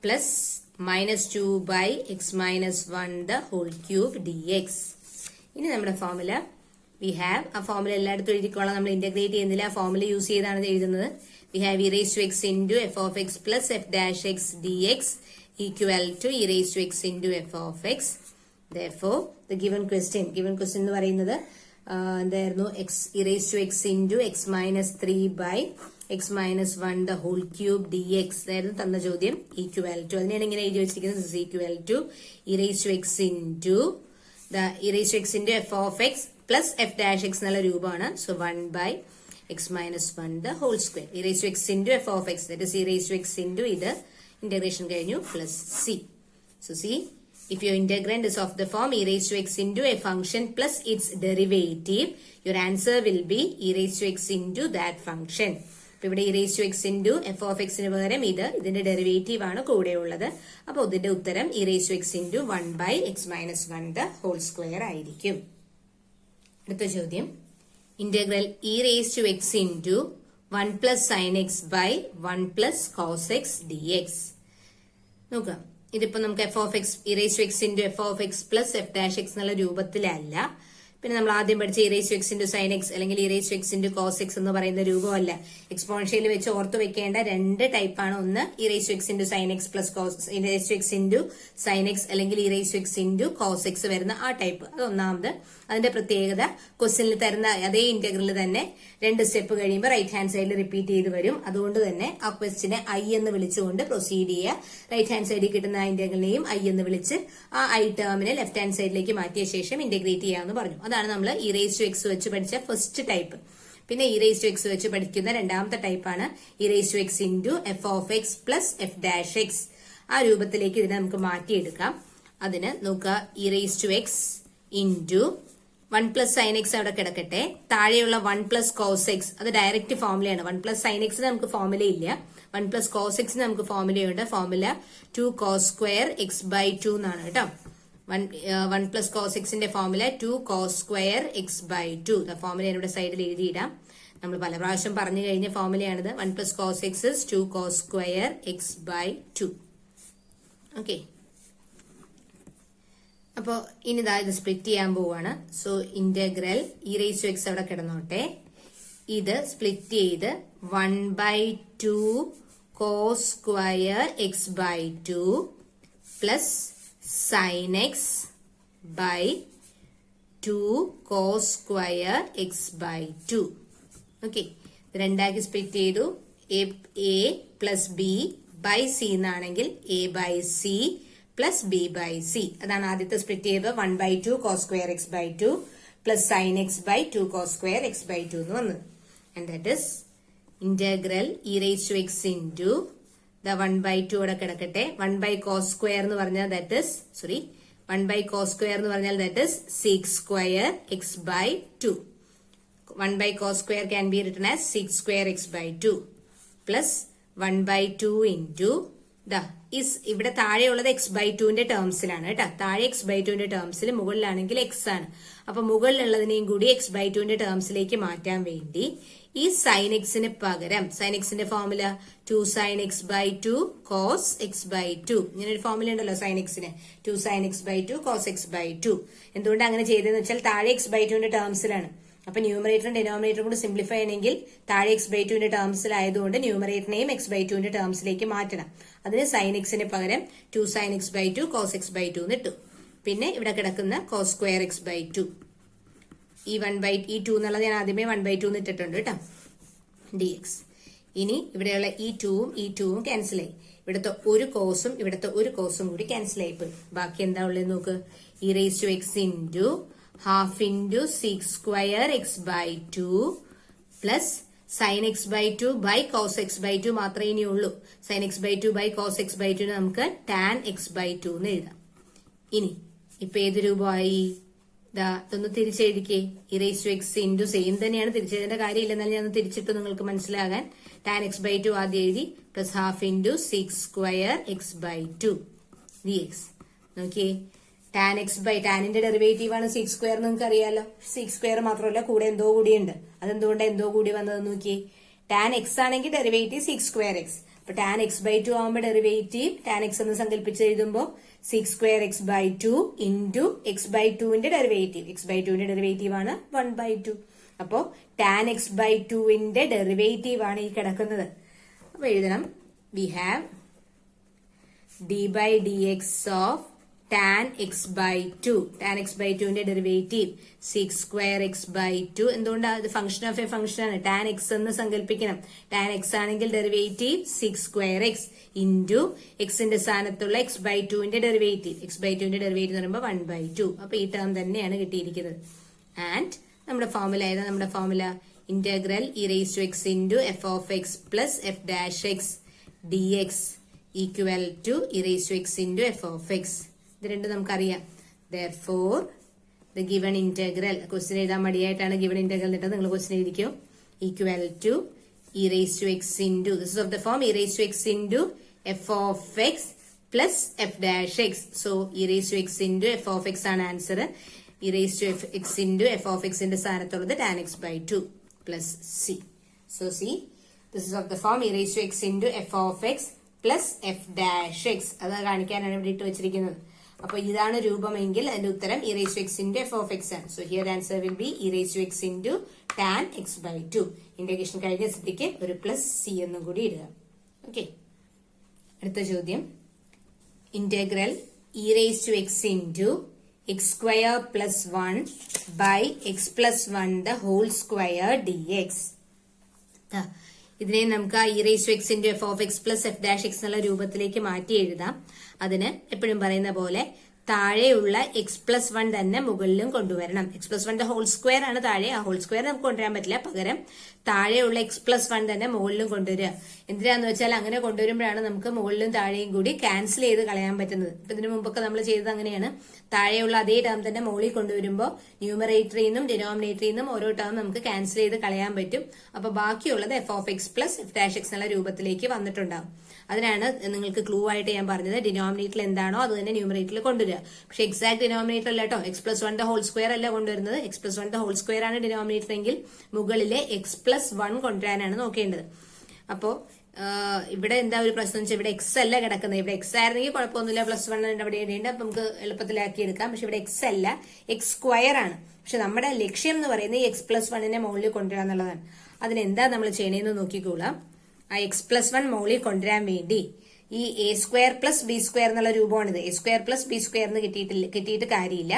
plus minus 2 by x minus 1 the whole cube dx. ഇനി നമ്മുടെ ഫോർമുല വി ഹാവ്, ആ ഫോർമുല എല്ലായിടത്തും എഴുതിക്കോളാം, നമ്മൾ ഇന്റഗ്രേറ്റ് ചെയ്യുന്നില്ല, ആ ഫോർമുല യൂസ് ചെയ്താണ് എഴുതുന്നത്. We have e raised to x into f of x plus f dash x dx equal to e raised to x into f of x. Therefore the given question എന്ന് പറയുന്നത് എന്തായിരുന്നു, e raised to x into x minus 3 by x minus 1 the whole cube dx ആയിരുന്നു തന്ന ചോദ്യം. ഈക്വൽ ടു, അതിനെയാണ് ഇങ്ങനെ എഴുതി വെച്ചിരിക്കുന്നത്. This equal to e raised to x into the e raised to x into f of x plus f dash x എന്നുള്ള രൂപമാണ്. So 1 by x minus 1 the whole square e raised to x into f of x, that is e raised to x into ഇത് ഇന്റഗ്രേഷൻ കഴിഞ്ഞു plus c. So see, if your integrand is of the form e raised to x into a function plus its derivative, your answer will be e raised to x into that function. അപ്പൊ ഇവിടെ e raised to x into f of x ന് പകരം ഇതിന്റെ ഡെറിവേറ്റീവ് ആണ് കൂടെ ഉള്ളത്. അപ്പൊ ഇതിന്റെ ഉത്തരം e raised to x into 1 by x minus 1 the whole square ആയിരിക്കും. അടുത്ത ചോദ്യം, integral e raised to x into 1 plus sin x by 1 plus cos x dx. നോക്കാം, ഇതിപ്പോ നമുക്ക് f of x e raised to x into f of x plus f dash x എന്നുള്ള രൂപത്തിലല്ല. പിന്നെ നമ്മൾ ആദ്യം പഠിച്ച e raised to x into sin x അല്ലെങ്കിൽ e raised to x into cos x എന്ന് പറയുന്ന രൂപമല്ല. എക്സ്പോണൻഷ്യൽ വെച്ച് ഓർത്ത് വെക്കേണ്ട രണ്ട് ടൈപ്പാണ്. ഒന്ന് e raised to x into sin x plus cos, e raised to x into sin x അല്ലെങ്കിൽ e raised to x into cos x വരുന്ന ആ ടൈപ്പ്, അത് ഒന്നാമത്. അതിന്റെ പ്രത്യേകത, ക്വസ്റ്റ്യനിൽ തരുന്ന അതേ ഇന്റഗ്രൽ തന്നെ രണ്ട് സ്റ്റെപ്പ് കഴിയുമ്പോൾ റൈറ്റ് ഹാൻഡ് സൈഡിൽ റിപ്പീറ്റ് ചെയ്ത് വരും. അതുകൊണ്ട് തന്നെ ആ ക്വസ്റ്റിനെ ഐ എന്ന് വിളിച്ചുകൊണ്ട് പ്രൊസീഡ് ചെയ്യുക. റൈറ്റ് ഹാൻഡ് സൈഡിൽ കിട്ടുന്ന ആ ഇന്റഗ്രലിനെയും ഐ എന്ന് വിളിച്ച് ആ ഐ ടേമിനെ ലെഫ്റ്റ് ഹാൻഡ് സൈഡിലേക്ക് മാറ്റിയ ശേഷം ഇന്റഗ്രേറ്റ് ചെയ്യാമെന്ന് പറഞ്ഞു. അതാണ് നമ്മൾ e raised to x വെച്ച് പഠിച്ച ഫസ്റ്റ് ടൈപ്പ്. പിന്നെ e raised to x വെച്ച് പഠിക്കുന്ന രണ്ടാമത്തെ ടൈപ്പാണ് e raised to x into f of x plus f dash x. ആ രൂപത്തിലേക്ക് ഇതിനെ നമുക്ക് മാറ്റിയെടുക്കാം. അതിന് നോക്കുക, e raised to x into 1 plus sin x അവിടെ കിടക്കട്ടെ. താഴെയുള്ള 1 plus cos x അത് ഡയറക്റ്റ് ഫോർമുലയാണ്. 1 plus sin x നമുക്ക് ഫോർമുല ഇല്ല. 1 plus cos x നമുക്ക് ഫോർമുലയുണ്ട്. Formula 2 cos square x by 2 എന്നാണ് കേട്ടോ. 1 plus cos x ന്റെ formula 2 cos square x by 2. Formula ഇവിടെ സൈഡിൽ എഴുതിയിടാം. നമ്മൾ പല പ്രാവശ്യം പറഞ്ഞു കഴിഞ്ഞ ഫോർമുലയാണിത്. 1 plus cos x is 2 cos square x by 2. Okay, അപ്പോ ഇനി ഇത് സ്പ്ലിറ്റ് ചെയ്യാൻ പോവാണ്. So integral e raised to x അവിടെ കിടന്നോട്ടെ. ഇത് സ്പ്ലിറ്റ് ചെയ്ത് 1 by 2 cos square x by 2 plus sin x by 2 cos square x by 2. Okay, രണ്ടാക്കി സ്പ്ലിറ്റ് ചെയ്തു. a plus b by c എന്നാണെങ്കിൽ a by c plus b by c. അതാണ് ആദ്യത്തെ സ്പ്ലിറ്റ് ചെയ്തത്. 1 by 2 cos square x by 2 plus sin x by 2 cos square x by 2 എന്ന് വന്നത്. And that is integral e raised to x into the 1 by 2 ഇവിടെ കിടക്കട്ടെ. 1 by cos square എന്ന് പറഞ്ഞാൽ that is 1 by cos square എന്ന് പറഞ്ഞാൽ that is 6 square x by 2. 1 by cos square can be written as 6 square x by 2 plus 1 by 2 into ഇവിടെ താഴെയുള്ളത് എക്സ് ബൈ ടുവിന്റെ ടേംസിലാണ് കേട്ടോ. താഴെ എക്സ് ബൈ ടുവിന്റെ ടേംസിൽ, മുകളിലാണെങ്കിൽ എക്സ് ആണ്. അപ്പൊ മുകളിലുള്ളതിനെയും കൂടി എക്സ് ബൈ ടുവിന്റെ ടേംസിലേക്ക് മാറ്റാൻ വേണ്ടി ഈ സൈൻ എക്സിന് പകരം, സൈൻ എക്സിന്റെ formula 2 sin x by 2 cos x by 2. ഇങ്ങനെ ഒരു ഫോർമുല ഉണ്ടല്ലോ സൈൻ എക്സിന്, 2 sin x by 2 cos x by 2. എന്തുകൊണ്ട് അങ്ങനെ ചെയ്തതെന്ന് വെച്ചാൽ താഴെ എക്സ് ബൈ ടുവിന്റെ ടേംസിലാണ്. അപ്പൊ ന്യൂമറേറ്ററും ഡിനോമിനേറ്ററും കൂടി സിംപ്ലിഫൈ ചെയ്യണമെങ്കിൽ താഴെ എക്സ് ബൈ ടുവിന്റെ ടേംസിലായതുകൊണ്ട് ന്യൂമറേറ്ററിനെയും എക്സ് ബൈ ടുവിന്റെ ടേംസിലേക്ക് മാറ്റണം. അതിന് സൈൻ എക്സിന് പകരം 2 sin x by 2 cos x by 2 എന്നിട്ടു. പിന്നെ ഇവിടെ കിടക്കുന്ന cos square x by 2. ഈ 2 എന്നുള്ളത് ഞാൻ ആദ്യമേ 1 by 2 ഇട്ടിട്ടുണ്ട് കേട്ടോ, dx. ഇനി ഇവിടെയുള്ള ഈ 2ഉം ക്യാൻസൽ ആയി. ഇവിടുത്തെ ഒരു കോസും ഇവിടുത്തെ ഒരു കോസും കൂടി ക്യാൻസൽ ആയിപ്പോയി. ബാക്കി എന്താ ഉള്ളത് നോക്ക്, e raised to x into half into 6 square x by 2 plus sin x by 2 by cos x by 2 മാത്രമേ ഇനി ഉള്ളൂ. sin x by 2 by cos x by 2 നമുക്ക് tan x by 2 എന്ന് എഴുതാം. ഇനി ഇപ്പൊ ഏത് രൂപമായി, ഇതൊന്ന് തിരിച്ചെഴുതിക്കേ. E raise to x into same തന്നെയാണ്, തിരിച്ചെഴുതേണ്ട കാര്യമില്ല, എന്നാലും ഞാൻ തിരിച്ചിട്ട് നിങ്ങൾക്ക് മനസ്സിലാകാൻ. ടാൻ എക്സ് ബൈ ടു ആദ്യം എഴുതി, plus half into 6 square x by 2 dx. നോക്കിയേ, ടാൻ എക്സ് ബൈ ടാനിന്റെ ഡെറിവേറ്റീവ് ആണ് 6 സ്ക്വയർ, നിങ്ങൾക്ക് അറിയാലോ. 6 സ്ക്വയർ മാത്രമല്ല, കൂടെ എന്തോ കൂടിയുണ്ട്. അതെന്തുകൊണ്ട് എന്തോ കൂടി വന്നത് നോക്കിയേ. ടാൻ എക്സ് ആണെങ്കിൽ ഡെറിവേറ്റീവ് 6 സ്ക്വയർ എക്സ്. അപ്പൊ ടാൻ എക്സ് ബൈ 2 ആവുമ്പോൾ ഡെറിവേറ്റീവ് ടാൻ എക്സ് എന്ന് സങ്കല്പിച്ച് എഴുതുമ്പോൾ 6 square x by 2 into x by 2ന്റെ ഡെറിവേറ്റീവ്. എക്സ് ബൈ 2ന്റെ ഡെറിവേറ്റീവ് ആണ് 1 ബൈ 2. അപ്പോ ടാൻ എക്സ് ബൈ 2ന്റെ ഡെറിവേറ്റീവ് ആണ് ഈ കിടക്കുന്നത്. അപ്പൊ എഴുതണം, we have d by d x of tan x by 2. Tan x by 2ന്റെ ഡെറിവേറ്റീവ് 6 സ്ക്വയർ എക്സ് ബൈ 2. എന്തുകൊണ്ടാണ്? ഇത് ഫംഗ്ഷൻ ഓഫ് എ ഫംഗ്ഷൻ ആണ്. ടാൻ എക്സ് എന്ന് സങ്കല്പിക്കണം. ടാൻ എക്സ് ആണെങ്കിൽ ഡെറിവേറ്റീവ് 6 സ്ക്വയർ എക്സ് ഇൻറ്റു എക്സിന്റെ സ്ഥാനത്തുള്ള എക്സ് ബൈ 2ന്റെ ഡെറിവേറ്റീവ്. എക്സ് ബൈ 2ന്റെ ഡെറിവേറ്റീവ് എന്ന് പറയുമ്പോൾ 1 ബൈ 2. അപ്പൊ ഈ ടേം തന്നെയാണ് കിട്ടിയിരിക്കുന്നത്. ആൻഡ് നമ്മുടെ ഫോർമുല ഏതാ? നമ്മുടെ formula integral e raise to x into f of x plus f dash x d x equal to e raise to x into f of x. ഇത് രണ്ടും നമുക്കറിയാം. Therefore, the given integral, question എഴുതാൻ മടിയായിട്ടാണ് ഗിവൺ ഇന്റഗ്രൽ ഇട്ടത്, നിങ്ങൾ ക്വസ്റ്റ്യൻ എഴുതിക്കോ. Equal to e raise to x into, this is of the form e raise to x into f of x plus f dash X. So e raise to x into f of x ആണ് answer. E raise to x into f of എക്സിന്റെ സ്ഥാനത്തുള്ളത് tan x by 2 plus c. So c, this is of the form e raise to x into f of x plus f dash x. അത് കാണിക്കാനാണ് ഇവിടെ ഇട്ട് വെച്ചിരിക്കുന്നത്. അപ്പൊ ഇതാണ് രൂപമെങ്കിൽ അതിന്റെ ഉത്തരം e raise to x into f of x ആണ്. So here answer will be e raise to x into tan x by 2. Integration കഴിഞ്ഞ സ്ഥിതിക്ക് ഒരു പ്ലസ് സി എന്നും കൂടി ഇടുക. ഓക്കെ, അടുത്ത ചോദ്യം. Integral e raise to x into x square plus 1 by x plus 1 the whole square d x. ഇതിനെ നമുക്ക് e raise to x into f of x plus f dash x എന്നുള്ള രൂപത്തിലേക്ക് മാറ്റി എഴുതാം. അതിന് എപ്പോഴും പറയുന്ന പോലെ താഴെയുള്ള എക്സ് പ്ലസ് 1 തന്നെ മുകളിലും കൊണ്ടുവരണം. എക്സ് പ്ലസ് 1 ഹോൾ സ്ക്വയർ ആണ് താഴെ, ആ ഹോൾ സ്ക്വയർ നമുക്ക് കൊണ്ടുവരാൻ പറ്റില്ല. പകരം താഴെയുള്ള എക്സ് പ്ലസ് 1 തന്നെ മുകളിലും കൊണ്ടുവരിക. എന്തിനാന്ന് വെച്ചാൽ അങ്ങനെ കൊണ്ടുവരുമ്പോഴാണ് നമുക്ക് മുകളിലും താഴെയും കൂടി ക്യാൻസൽ ചെയ്ത് കളയാൻ പറ്റുന്നത്. ഇപ്പൊ ഇതിനു മുമ്പൊക്കെ നമ്മൾ ചെയ്തത് അങ്ങനെയാണ്. താഴെയുള്ള അതേ ടേം തന്നെ മുകളിൽ കൊണ്ടുവരുമ്പോൾ ന്യൂമറേറ്ററിൽ നിന്നും ഡിനോമിനേറ്ററിൽ നിന്നും ഓരോ ടേം നമുക്ക് ക്യാൻസൽ ചെയ്ത് കളയാൻ പറ്റും. അപ്പൊ ബാക്കിയുള്ളത് F of x plus f dash x എന്നുള്ള രൂപത്തിലേക്ക് വന്നിട്ടുണ്ടാവും. അതിനാണ് നിങ്ങൾക്ക് ക്ലൂ ആയിട്ട് ഞാൻ പറഞ്ഞത്, ഡിനോമിനേറ്ററിൽ എന്താണോ അത് തന്നെ ന്യൂമറേറ്ററിൽ കൊണ്ടുവരിക. പക്ഷെ എക്സാക്ട് ഡിനോമിനേറ്റർ അല്ല കേട്ടോ, എക്സ് പ്ലസ് 1 ഹോൾ സ്ക്വയർ അല്ല കൊണ്ടുവരുന്നത്. എക്സ് പ്ലസ് 1 ഹോൾ സ്ക്വയർ ആണ് ഡിനോമിനേറ്റർ എങ്കിൽ മുകളിലെ എക്സ് പ്ലസ് 1 കൊണ്ടുവരാനാണ് നോക്കേണ്ടത്. അപ്പോ ഇവിടെ എന്താ ഒരു പ്രശ്നം വെച്ചാൽ ഇവിടെ എക്സ് അല്ല കിടക്കുന്നത്. ഇവിടെ എക്സ് ആയിരുന്നെങ്കിൽ കുഴപ്പമൊന്നുമില്ല, പ്ലസ് 1 അവിടെ ഇടേണ്ട, അപ്പൊ നമുക്ക് എളുപ്പത്തിലാക്കി എടുക്കാം. പക്ഷെ ഇവിടെ എക്സ് അല്ല, എക്സ് സ്ക്വയർ ആണ്. പക്ഷെ നമ്മുടെ ലക്ഷ്യം എന്ന് പറയുന്നത് ഈ എക്സ് പ്ലസ് 1നെ മുകളിൽ കൊണ്ടുവരിക എന്നുള്ളതാണ്. അതിനെന്താ നമ്മൾ ചെയ്യണേന്ന് നോക്കിക്കോളാം. ആ എക്സ് പ്ലസ് 1 മുകളിൽ കൊണ്ടുവരാൻ വേണ്ടി ഈ A square plus B square എന്നുള്ള രൂപമാണിത്. A square plus B square എന്ന് കിട്ടിയിട്ട് കാര്യമില്ല.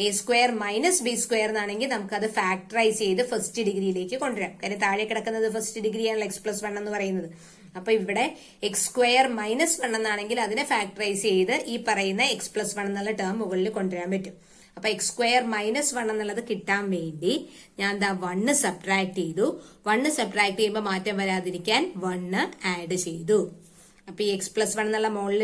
A square minus b square എന്നാണെങ്കിൽ നമുക്കത് ഫാക്ടറൈസ് ചെയ്ത് ഫസ്റ്റ് ഡിഗ്രിയിലേക്ക് കൊണ്ടുവരാം. കാര്യം താഴെ കിടക്കുന്നത് ഫസ്റ്റ് ഡിഗ്രിയാണല്ലോ എക്സ് പ്ലസ് 1 എന്ന് പറയുന്നത്. അപ്പൊ ഇവിടെ എക്സ് സ്ക്വയർ മൈനസ് 1 എന്നാണെങ്കിൽ അതിനെ ഫാക്ടറൈസ് ചെയ്ത് ഈ പറയുന്ന എക്സ് പ്ലസ് 1 എന്നുള്ള ടേം മുകളിൽ കൊണ്ടുവരാൻ പറ്റും. അപ്പൊ എക്സ് സ്ക്വയർ മൈനസ് 1 എന്നുള്ളത് കിട്ടാൻ വേണ്ടി ഞാൻ എന്താ 1 സബ്ട്രാക്ട് ചെയ്തു. 1 സബ്ട്രാക്ട് ചെയ്യുമ്പോൾ മാറ്റം വരാതിരിക്കാൻ 1 ആഡ് ചെയ്തു. അപ്പൊ ഈ എക്സ് പ്ലസ് 1 എന്നുള്ള മുകളിൽ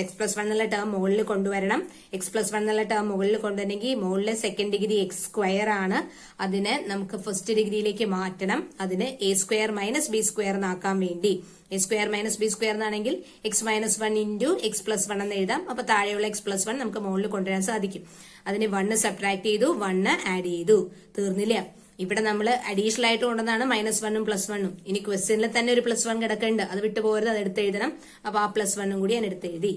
എക്സ് പ്ലസ് 1 എന്നുള്ള ടേം മുകളിൽ കൊണ്ടുവരണം. എക്സ് പ്ലസ് 1 എന്നുള്ള ടേം മുകളിൽ കൊണ്ടുവരണമെങ്കിൽ മുകളിലെ സെക്കൻഡ് ഡിഗ്രി എക്സ് സ്ക്വയർ ആണ്, അതിനെ നമുക്ക് ഫസ്റ്റ് ഡിഗ്രിയിലേക്ക് മാറ്റണം. അതിന് a square minus b square എന്നാക്കാൻ വേണ്ടി a square minus b square എന്നാണെങ്കിൽ x minus 1 into x plus 1 എന്ന് എഴുതാം. അപ്പൊ താഴെയുള്ള എക്സ് പ്ലസ് 1 നമുക്ക് മുകളിൽ കൊണ്ടുവരാൻ സാധിക്കും. അതിന് 1 സബ്ട്രാക്ട് ചെയ്തു, 1 ആഡ് ചെയ്തു. തീർന്നില്ല. ഇവിടെ നമ്മൾ അഡീഷണൽ ആയിട്ട് കൊണ്ടുവന്നാണ് -1ഉം +1ഉം. ഇനി ക്വസ്റ്റ്യനിൽ തന്നെ ഒരു +1 കിടക്കുന്നുണ്ട്, അത് വിട്ടുപോകരുത്, അത് എടുത്ത് എഴുതണം. അപ്പൊ ആ +1ഉം കൂടി ഞാൻ എടുത്ത് എഴുതി.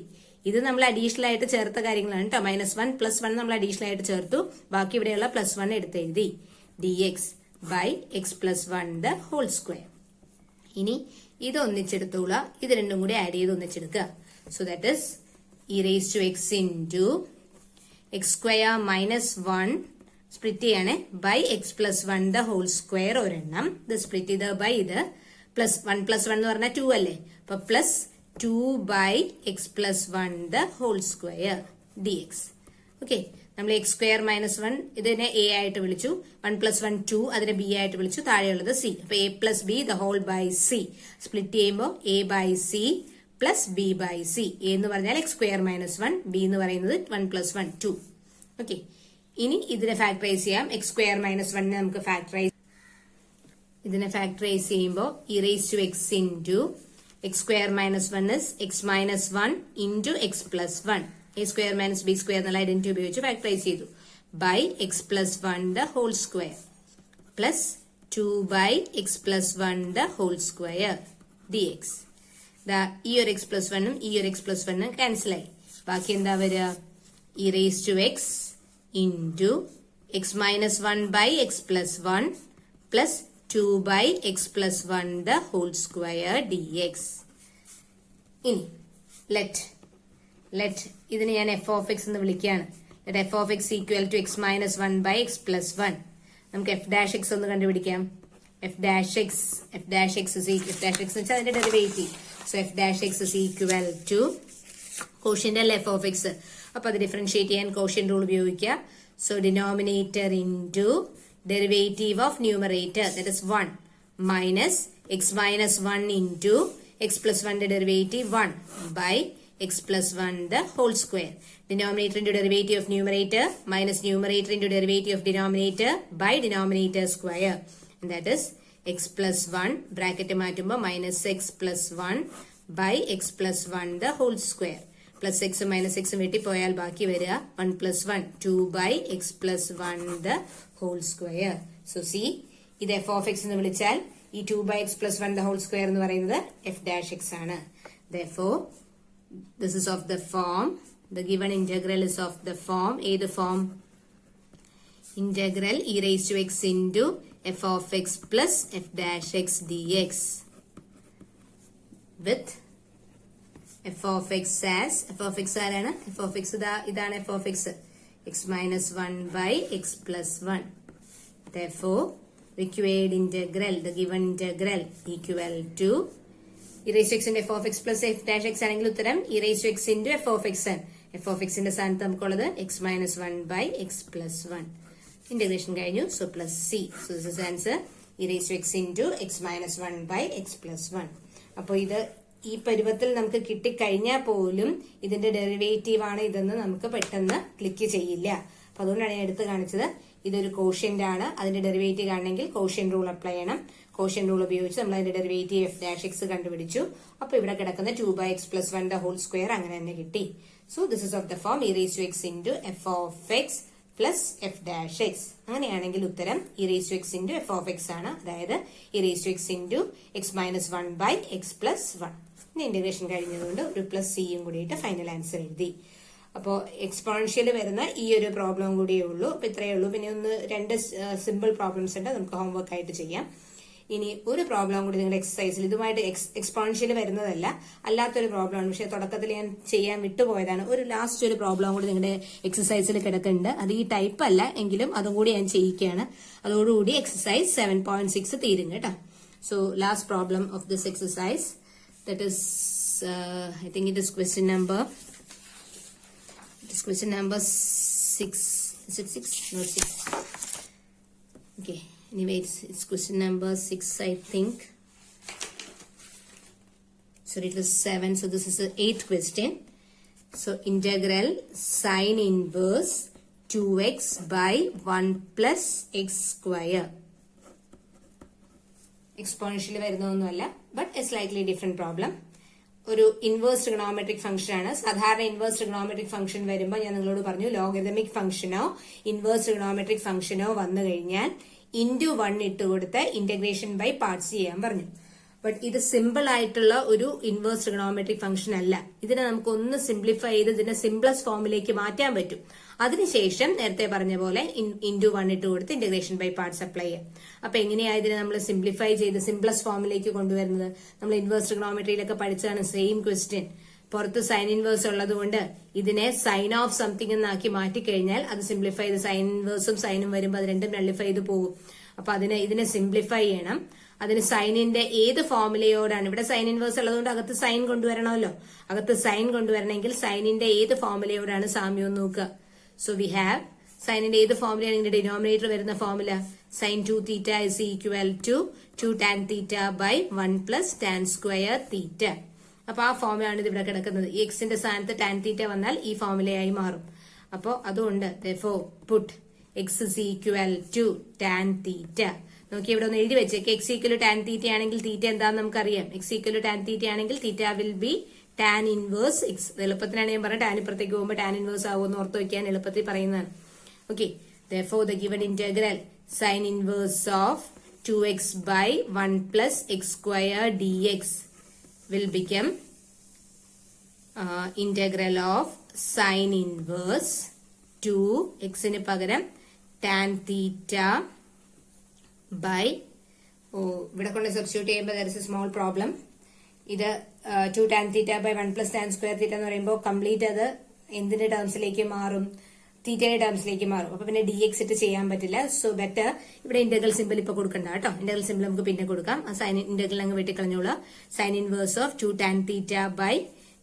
ഇത് നമ്മൾ അഡീഷണൽ ആയിട്ട് ചേർത്ത കാര്യങ്ങളാണ് കേട്ടോ. -1 +1 നമ്മൾ അഡീഷണൽ ആയിട്ട് ചേർത്തു. ബാക്കി ഇവിടെയുള്ള +1 എടുത്ത് എഴുതി. dx by x plus 1 the whole square. ഇനി ഇത് ഒന്നിച്ചെടുത്തോളാം, ഇത് രണ്ടും കൂടി ആഡ് ചെയ്ത് ഒന്നിച്ചെടുക്കുക. So that is e raise to x into x square -1 split ചെയ്യാണ് by x plus 1 the whole square ഒരെണ്ണം. ഇത് സ്പ്ലിറ്റ് ചെയ്ത് ബൈ ഇത് +1 + 1 എന്ന് പറഞ്ഞാൽ 2 അല്ലേ. അപ്പൊ +2 by x plus 1 the whole square dx. Okay, നമ്മൾ എക്സ് സ്ക്വയർ -1 ഇതിനെ എ ആയിട്ട് വിളിച്ചു, 1 + 1 2 അതിനെ ബി ആയിട്ട് വിളിച്ചു, താഴെയുള്ളത് സി. അപ്പൊ a + b the whole by c. Split ചെയ്യുമ്പോൾ a by c plus b by c. A എന്ന് പറഞ്ഞാൽ എക്സ് സ്ക്വയർ -1, ബി എന്ന് പറയുന്നത് 1 + 1 2. ഓക്കെ, ഇനി ഇതിനെ ഫാക്ടറൈസ് ചെയ്യാം. എക്സ് സ്ക്വയർ മൈനസ് 1 നമുക്ക് ഇതിനെ ഫാക്ടറൈസ് ചെയ്യുമ്പോൾ e raise to x into x square minus 1 is x minus 1 into x plus 1. A square minus b square എന്നുള്ള ഐഡന്റിറ്റി ഉപയോഗിച്ച് ഫാക്ടറൈസ് ചെയ്തു. By x plus 1 the whole square plus 2 by x plus 1 the whole square d x. ഈ ഒരു എക്സ് പ്ലസ് 1ഉം ഈ ഒരു എക്സ് പ്ലസ് 1ഉം ക്യാൻസൽ ആയി. ബാക്കി എന്താ വരിക? E raise to x into x minus 1 by x plus 1 plus 2 by x plus 1 the whole square d x. ഇനി ലെറ്റ് ഇതിന് ഞാൻ എഫ് ഓഫ് എക്സ് എന്ന് വിളിക്കുകയാണ്. F of x equal to x minus 1 by x plus 1. നമുക്ക് എഫ് ഡാഷ് എക്സ് ഒന്ന് കണ്ടുപിടിക്കാം. എഫ് ഡാഷ് എക്സ് വെച്ചാൽ അതിന്റെ derivative. So f dash x is equal to quotient അല്ല എഫ് ഓഫ് എക്സ്. അപ്പൊ അത് ഡിഫറൻഷിയേറ്റ് ചെയ്യാൻ കോഷ്യന്റ് റൂൾ ഉപയോഗിക്കുക. So denominator into derivative of numerator that is 1 minus x minus 1 into x plus 1 derivative 1 by x plus 1 the whole square. Denominator into derivative of numerator minus numerator into derivative of denominator by denominator square. And that is x plus 1 bracket മാറ്റുമ്പോൾ minus x plus 1 by x plus 1 the whole square. Plus x minus x വെട്ടിപ്പോയാൽ ബാക്കി വരിക 1 plus 1 2 by x plus 1 the whole square. So see, ഇത് f of x എന്ന് വിളിച്ചാൽ ഈ 2 by x plus 1 the whole square എന്ന് പറയുന്നത് f dash x ആണ്. Therefore this is of the form, the given integral is of the form, the form integral e raised to x into f of x plus f dash x dx with f of x as f of x ആരാണ്? f of x ഇതാണ് f of x x minus 1 by x plus 1. Therefore required integral, the given integral equal to e raised to x into f of x plus f dash x ആണെങ്കിൽ ഉത്തരം e raised to x into f of x ആണ്. f of x ന്റെ സ്ഥാനത്ത് നമുക്കുള്ളത് x minus 1 by x plus 1. Integration കഴിഞ്ഞു. So plus c. So this is answer e raised to x into x minus 1 by x plus 1. അപ്പോൾ ഇത് ഈ പരുവത്തിൽ നമുക്ക് കിട്ടിക്കഴിഞ്ഞാൽ പോലും ഇതിന്റെ ഡെറിവേറ്റീവ് ആണ് ഇതെന്ന് നമുക്ക് പെട്ടെന്ന് ക്ലിക്ക് ചെയ്യില്ല. അപ്പൊ അതുകൊണ്ടാണ് ഞാൻ എടുത്ത് കാണിച്ചത്. ഇതൊരു കോഷ്യന്റ് ആണ്. അതിന്റെ ഡെറിവേറ്റീവ് കാണണമെങ്കിൽ കോഷ്യന്റ് റൂൾ അപ്ലൈ ചെയ്യണം. കോഷ്യന്റ് റൂൾ ഉപയോഗിച്ച് നമ്മൾ അതിന്റെ ഡെറിവേറ്റീവ് എഫ് ഡാഷ് എക്സ് കണ്ടുപിടിച്ചു. അപ്പൊ ഇവിടെ കിടക്കുന്ന 2 by x plus 1 the whole square അങ്ങനെ തന്നെ കിട്ടി. So this is of the form e raised to x into f of x plus f dash x. അങ്ങനെയാണെങ്കിൽ ഉത്തരം e raised to x into f of x ആണ്. അതായത് e raised to x into x minus 1 by x plus 1. Integration കഴിഞ്ഞതുകൊണ്ട് ഒരു പ്ലസ് സിയും കൂടിയിട്ട് ഫൈനൽ ആൻസർ എഴുതി. അപ്പോൾ എക്സ്പോണൻഷ്യൽ വരുന്ന ഈ ഒരു പ്രോബ്ലം കൂടിയേ ഉള്ളൂ. അപ്പൊ ഇത്രയേ ഉള്ളൂ. പിന്നെ രണ്ട് സിമ്പിൾ പ്രോബ്ലംസ് ഉണ്ട്, നമുക്ക് ഹോംവർക്ക് ആയിട്ട് ചെയ്യാം. ഇനി ഒരു പ്രോബ്ലം കൂടി നിങ്ങളുടെ എക്സസൈസിൽ ഇതുമായിട്ട് എക്സ്പോണൻഷ്യൽ വരുന്നതല്ല, അല്ലാത്തൊരു പ്രോബ്ലമാണ്. പക്ഷെ തുടക്കത്തിൽ ഞാൻ ചെയ്യാൻ വിട്ടുപോയതാണ്. ലാസ്റ്റ് ഒരു പ്രോബ്ലം കൂടി നിങ്ങളുടെ എക്സസൈസിൽ കിടക്കുന്നുണ്ട്. അത് ഈ ടൈപ്പ് അല്ല എങ്കിലും അതും കൂടി ഞാൻ ചെയ്യിക്കുകയാണ്. അതോടുകൂടി എക്സസൈസ് 7.6 തീരും കേട്ടോ. So last problem of this exercise, that is I think it is question number 6. Is it 6? No, 6. Okay, anyway it's question number 6 I think. Sorry, it was 7, so this is the 8th question. So integral sine inverse 2x by 1 plus x square. Exponential വരുന്നൊന്നുമല്ല, but a slightly different problem. ഒരു ഇൻവേഴ്സ് ട്രിഗണോമെട്രിക് ഫംഗ്ഷൻ ആണ്. സാധാരണ ഇൻവേഴ്സ് ട്രിഗണോമെട്രിക് ഫംഗ്ഷൻ വരുമ്പോൾ ഞാൻ നിങ്ങളോട് പറഞ്ഞു ലോഗരിതമിക് ഫംഗ്ഷനോ ഇൻവേഴ്സ് ട്രിഗണോമെട്രിക് ഫംഗ്ഷനോ വന്നു കഴിഞ്ഞാൽ ഇൻറ്റു 1 ഇട്ട് കൊടുത്ത് ഇന്റഗ്രേഷൻ ബൈ പാർട്സ് ചെയ്യാൻ പറഞ്ഞു. ബട്ട് ഇത് സിമ്പിൾ ആയിട്ടുള്ള ഒരു ഇൻവേഴ്സ് ട്രിഗണോമെട്രിക് ഫംഗ്ഷൻ അല്ല. ഇതിനെ നമുക്ക് ഒന്ന് സിംപ്ലിഫൈ ചെയ്ത് ഇതിനെ സിംപ്ലസ്റ്റ് ഫോമിലേക്ക് മാറ്റാൻ പറ്റും. അതിനുശേഷം നേരത്തെ പറഞ്ഞ പോലെ ഇൻറ്റു 1 ഇട്ട് കൊടുത്ത് ഇന്റഗ്രേഷൻ ബൈ പാർട്സ് അപ്ലൈ ചെയ്യാം. അപ്പൊ എങ്ങനെയാ ഇതിനെ നമ്മൾ സിംപ്ലിഫൈ ചെയ്ത് സിംപ്ലസ്റ്റ് ഫോമിലേക്ക് കൊണ്ടുവരുന്നത്? നമ്മൾ ഇൻവേഴ്സ് ട്രിഗണോമെട്രിയിലൊക്കെ പഠിച്ചതാണ് സെയിം ക്വസ്റ്റ്യൻ. പുറത്ത് സൈൻ ഇൻവേഴ്സ് ഉള്ളത് കൊണ്ട് ഇതിനെ സൈൻ ഓഫ് സംതിങ് എന്നാക്കി മാറ്റിക്കഴിഞ്ഞാൽ അത് സിംപ്ലിഫൈ ചെയ്ത് സൈൻ ഇൻവേഴ്സും സൈനും വരുമ്പോൾ അത് രണ്ടും നള്ളിഫൈ ചെയ്ത് പോകും. അപ്പൊ ഇതിനെ സിംപ്ലിഫൈ ചെയ്യണം. അതിന് സൈനിന്റെ ഏത് ഫോർമുലയോടാണ്, ഇവിടെ സൈൻ ഇൻവേഴ്സ് ഉള്ളതുകൊണ്ട് അകത്ത് സൈൻ കൊണ്ടുവരണമല്ലോ. അകത്ത് സൈൻ കൊണ്ടുവരണമെങ്കിൽ സൈനിന്റെ ഏത് ഫോർമുലയോടാണ് സാമ്യം നോക്കുക. സോ വി ഹാവ് സൈനിന്റെ ഏത് ഫോർമുലയാണ് ഇതിന്റെ ഡിനോമിനേറ്റർ വരുന്ന formula? Sine 2 theta is equal to 2 tan theta by 1 plus tan square theta. അപ്പൊ ആ ഫോർമുലയാണ് ഇത് ഇവിടെ കിടക്കുന്നത്. ഈ എക്സിന്റെ സ്ഥാനത്ത് ടാൻ തീറ്റ വന്നാൽ ഈ ഫോർമുലയായി മാറും. അപ്പോ അതുകൊണ്ട് therefore put x is equal to tan theta. നോക്കി ഇവിടെ ഒന്ന് എഴുതി വെച്ചേക്ക്. X equal to tan theta ആണെങ്കിൽ തീറ്റ എന്താണെന്ന് നമുക്കറിയാം. X equal to tan theta ആണെങ്കിൽ theta will be tan inverse x. എളുപ്പത്തിനാണ് ഞാൻ പറഞ്ഞത്. ടാൻ ഇപ്പുറത്തേക്ക് പോകുമ്പോൾ ടാൻ ഇൻവേഴ്സ് ആവുമെന്ന് ഓർത്ത് വയ്ക്കാൻ എളുപ്പത്തിൽ പറയുന്നതാണ്. Okay, therefore the given integral sin inverse of 2x by 1 plus x square dx will become integral of sin inverse 2x ന് പകരം tan theta by ഇവിടെ കൊണ്ട് സബ്സ്റ്റിറ്റ്യൂട്ട് ചെയ്യുമ്പോൾ there is a small problem. ഇത് 2 tan theta by 1 plus tan square theta എന്ന് പറയുമ്പോൾ കംപ്ലീറ്റ് അത് എന്തിന്റെ ടേംസിലേക്ക് മാറും? തീറ്റയുടെ ടേംസിലേക്ക് മാറും. അപ്പൊ പിന്നെ ഡി എക്സ് ഇട്ട് ചെയ്യാൻ പറ്റില്ല. സോ ബെറ്റർ ഇവിടെ ഇന്റഗ്രൽ സിമ്പിൾ ഇപ്പൊ കൊടുക്കണ്ട കേട്ടോ. ഇന്റഗ്രൽ സിമ്പിൾ നമുക്ക് പിന്നെ കൊടുക്കാം. ആ സൈൻ ഇന്റഗ്രൽ അങ്ങ് വെട്ടിക്കളഞ്ഞോളൂ. Sine inverse of 2 tan theta by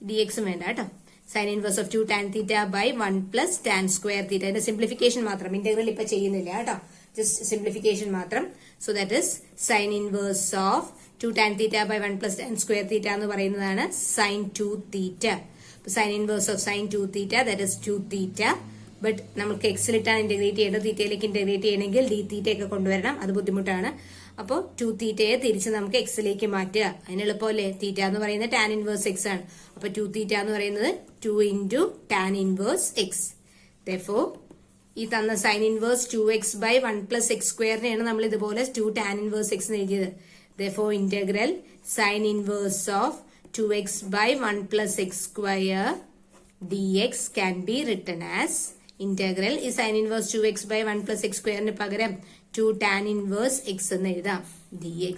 d എക്സും വേണ്ട കേട്ടോ. Sine inverse of 2 tan theta by 1 plus tan square theta. അതിന്റെ സിംപ്ലിഫിക്കേഷൻ മാത്രം, ഇന്റഗ്രൽ ഇപ്പൊ ചെയ്യുന്നില്ല കേട്ടോ. ജസ്റ്റ് സിംപ്ലിഫിക്കേഷൻ മാത്രം. So that is sine inverse of 2 tan theta by 1 plus tan square theta എന്ന് പറയുന്നതാണ് sine 2 theta. Sine inverse of sine 2 theta that is 2 theta. But നമുക്ക് എക്സിലിട്ടാണ് ഇന്റഗ്രേറ്റ് ചെയ്യേണ്ടത്. തീറ്റയിലേക്ക് ഇന്റഗ്രേറ്റ് ചെയ്യണമെങ്കിൽ ഡി തീറ്റ ഒക്കെ കൊണ്ടുവരണം. അത് ബുദ്ധിമുട്ടാണ്. അപ്പോൾ 2 തീറ്റയെ തിരിച്ച് നമുക്ക് എക്സിലേക്ക് മാറ്റുക. അതിന് എളുപ്പമല്ലേ? തീറ്റ എന്ന് പറയുന്നത് ടാൻ ഇൻവേഴ്സ് എക്സ് ആണ്. അപ്പൊ 2 തീറ്റ എന്ന് പറയുന്നത് 2 into tan inverse X. Therefore ഈ തന്ന sign inverse 2x by 1 plus x സ്ക്വയറിനെയാണ് നമ്മൾ ഇതുപോലെ 2 ടാൻ ഇൻവേഴ്സ് എക്സ് എഴുതിയത്. Therefore integral sine inverse of 2x by 1 plus x square dx can be written as integral ഈ sign inverse 2x by 1 plus x സ്ക്വയറിന് പകരം 2 ടാൻ ഇൻവേഴ്സ് എക്സ് എന്ന് എഴുതാം dx.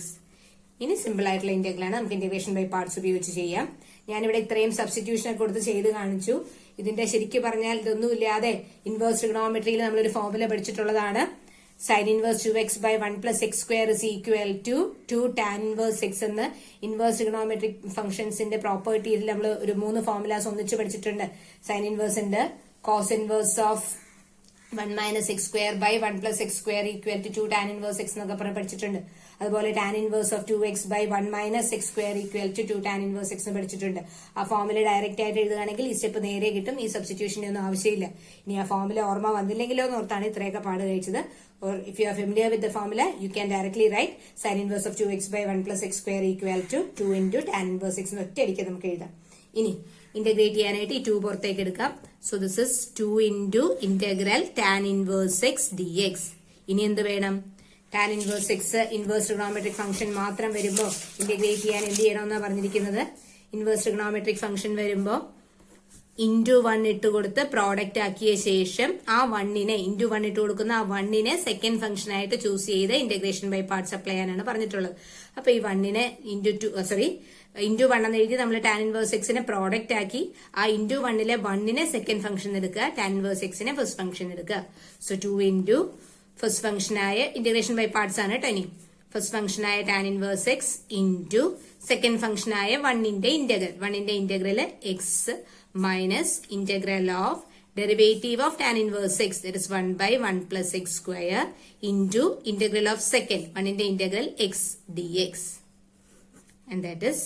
ഇനി സിമ്പിൾ ആയിട്ടുള്ള ഇന്റഗ്രൽ ആണ്. നമുക്ക് ഇന്റഗ്രേഷൻ ബൈ പാർട്സ് ഉപയോഗിച്ച് ചെയ്യാം. ഞാനിവിടെ ഇത്രയും സബ്സ്റ്റിറ്റ്യൂഷൻ ഒക്കെ കൊടുത്ത് ചെയ്ത് കാണിച്ചു. ഇതിന്റെ ശരിക്കും പറഞ്ഞാൽ ഇതൊന്നുമില്ലാതെ ഇൻവേഴ്സ് ട്രിഗണോമെട്രിയിൽ നമ്മളൊരു ഫോർമുല പഠിച്ചിട്ടുള്ളതാണ്. Sine inverse 2x by 1 plus x square is equal to 2 tan inverse x എന്ന് ഇൻവേഴ്സ് ട്രിഗണോമെട്രിക് ഫംഗ്ഷൻസിന്റെ പ്രോപ്പർട്ടിയിൽ നമ്മൾ ഒരു 3 ഫോർമുലാസ് ഒന്നിച്ച് പഠിച്ചിട്ടുണ്ട്. സൈൻ ഇൻവേഴ്സ് ഉണ്ട്, cos inverse of 1 minus x square by 1 plus x square equal to 2 tan inverse x എന്നൊക്കെ പറഞ്ഞ് പഠിച്ചിട്ടുണ്ട്. അതുപോലെ tan inverse of 2x by 1 minus x square equal to 2 tan inverse x എന്ന് പഠിച്ചിട്ടുണ്ട്. ആ ഫോർമുല ഡയറക്റ്റ് ആയിട്ട് എഴുതുകയാണെങ്കിൽ ഈ സ്റ്റെപ്പ് നേരെ കിട്ടും. ഈ സബ്സ്റ്റിറ്റ്യൂഷന്റെ ഒന്നും ആവശ്യമില്ല. ഇനി ആ ഫോർമുല ഓർമ്മ വന്നില്ലെങ്കിലോ എന്ന് ഓർത്താണ് ഇത്രയൊക്കെ പാട് കഴിച്ചത്. Or if you are familiar with the formula, you can directly write sin inverse of 2x by 1 plus x square equal to 2 into tan inverse x എന്ന് ഒറ്റയടിക്ക് നമുക്ക് എഴുതാം. ഇനി ഇന്റഗ്രേറ്റ് ചെയ്യാനായിട്ട് ഈ 2 പുറത്തേക്ക് എടുക്കാം. So this is 2 into integral tan inverse X d x. ഇനി എന്ത് വേണം? Tan inverse X inverse trigonometric function മാത്രം വരുമ്പോൾ ഇന്റഗ്രേറ്റ് ചെയ്യാൻ എന്ത് ചെയ്യണമെന്നാണ് പറഞ്ഞിരിക്കുന്നത്? ഇൻവേഴ്സ് ട്രിഗണോമെട്രിക് ഫംഗ്ഷൻ വരുമ്പോൾ ഇൻറ്റു 1 ഇട്ട് കൊടുത്ത് പ്രോഡക്റ്റ് ആക്കിയ ശേഷം ആ 1നെ ഇൻറ്റു 1 ഇട്ട് കൊടുക്കുന്ന ആ 1നെ സെക്കൻഡ് ഫംഗ്ഷൻ ആയിട്ട് ചൂസ് ചെയ്ത് ഇന്റഗ്രേഷൻ ബൈ പാർട്സ് അപ്ലൈ ചെയ്യാനാണ് പറഞ്ഞിട്ടുള്ളത്. അപ്പൊ ഈ 1നെ ഇൻറ്റു 1 എന്ന് എഴുതി നമ്മൾ ടാൻ ഇൻവേഴ്സ് എക്സിനെ പ്രോഡക്റ്റ് ആക്കി ആ ഇൻറ്റു 1ലെ 1നെ സെക്കൻഡ് ഫംഗ്ഷൻ എടുക്കുക, ടാൻ ഇൻവേഴ്സ് എക്സിനെ ഫസ്റ്റ് ഫംഗ്ഷൻ എടുക്കുക. സോ 2 into ഫസ്റ്റ് ഫംഗ്ഷനായ ഇന്റഗ്രേഷൻ ബൈ പാർട്സ് ആണ് കേട്ടോ. ഇനി ഫസ്റ്റ് ഫംഗ്ഷനായ tan inverse x into second ഫംഗ്ഷനായ 1ന്റെ ഇന്റഗ്രൽ. 1ന്റെ integral x minus integral of derivative of tan inverse x, that is 1 by 1 plus x square into integral of second 1 into integral x dx, and that is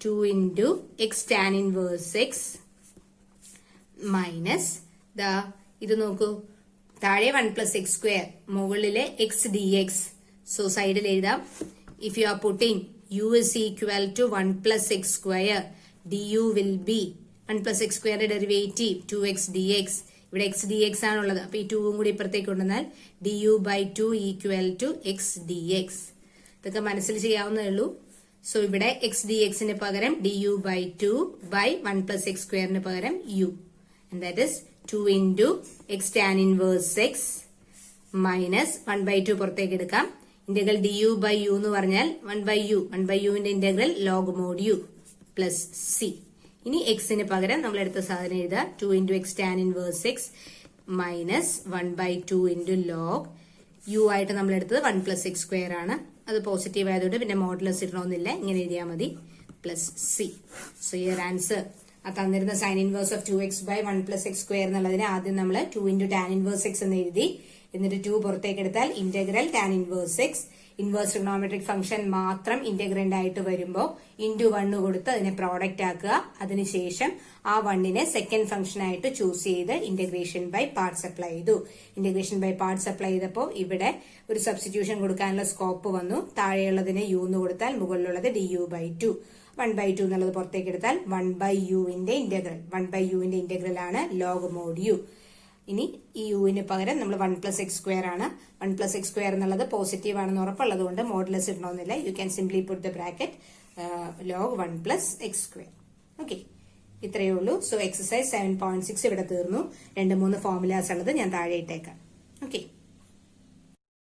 2 into x tan inverse x minus the ഇത് നോക്കൂ, താഴെ 1 plus x square, മുകളിലെ x dx. so സൈഡിൽ എഴുതാം, if you are putting u is equal to 1 plus x square, du will be 1 plus x square derivative 2x dx. ഇവിടെ x dx ആണുള്ളത്. അപ്പൊ ഈ 2 കൂടി ഇപ്പുറത്തേക്ക് കൊണ്ടുവന്നാൽ du by 2 equal to x dx. ഇതൊക്കെ മനസ്സിൽ ചെയ്യാവുന്നേ ഉള്ളൂ. സോ ഇവിടെ x dx ന് പകരം du by 2 by 1 plus x square പകരം u, and that is 2 into x tan inverse x minus 1 by 2 പുറത്തേക്ക് എടുക്കാം. ഇന്റഗ്രൽ du by u എന്ന് പറഞ്ഞാൽ 1 by uവിന്റെ integral log mod u plus c. ഇനി എക്സിന് പകരം നമ്മൾ എടുത്ത സാധനം എഴുതുക, 2 into x tan inverse x minus 1 by 2 into log u ആയിട്ട് നമ്മൾ എടുത്തത് 1 plus x square ആണ്. അത് പോസിറ്റീവ് ആയതുകൊണ്ട് പിന്നെ മോഡുലസ് ഇടണമെന്നില്ല, ഇങ്ങനെ എഴുതിയാൽ മതി, plus c. So your answer ആ തന്നിരുന്ന sine inverse of 2x by 1 plus x square എന്നുള്ളതിനെ ആദ്യം നമ്മൾ 2 into tan inverse x എന്ന് എഴുതി. എന്നിട്ട് 2 പുറത്തേക്ക് എടുത്താൽ integral tan inverse x inverse trigonometric function മാത്രം ഇന്റഗ്രന്റ് ആയിട്ട് വരുമ്പോൾ ഇൻറ്റു 1 കൊടുത്ത് അതിനെ പ്രോഡക്റ്റ് ആക്കുക. അതിനുശേഷം ആ 1നെ സെക്കൻഡ് ഫംഗ്ഷൻ ആയിട്ട് ചൂസ് ചെയ്ത് ഇന്റഗ്രേഷൻ ബൈ പാർട്സ് അപ്ലൈ ചെയ്തു. ഇന്റഗ്രേഷൻ ബൈ പാർട്സ് അപ്ലൈ ചെയ്തപ്പോൾ ഇവിടെ ഒരു സബ്സ്റ്റിറ്റ്യൂഷൻ കൊടുക്കാനുള്ള സ്കോപ്പ് വന്നു. താഴെയുള്ളതിനെ യു എന്ന് കൊടുത്താൽ മുകളിലുള്ളത് du/2. 1/2 എന്നുള്ളത് പുറത്തേക്ക് എടുത്താൽ 1/uവിന്റെ ഇന്റഗ്രൽ. 1/uവിന്റെ ഇന്റഗ്രൽ ആണ് log mod u. ഇനി ഈ യുവിന് പകരം നമ്മൾ 1+x² ആണ്. 1+x² എന്നുള്ളത് പോസിറ്റീവ് ആണെന്ന് ഉറപ്പുള്ളത് കൊണ്ട് മോഡുലസ് ഇടണമെന്നില്ല. You can simply put the bracket log 1+x². Okay, ഇത്രയേ ഉള്ളൂ. സോ എക്സസൈസ് 7.6 ഇവിടെ തീർന്നു. 2-3 ഫോർമുലാസ് ഉള്ളത് ഞാൻ താഴെ ഇട്ടേക്കാം. ഓക്കെ.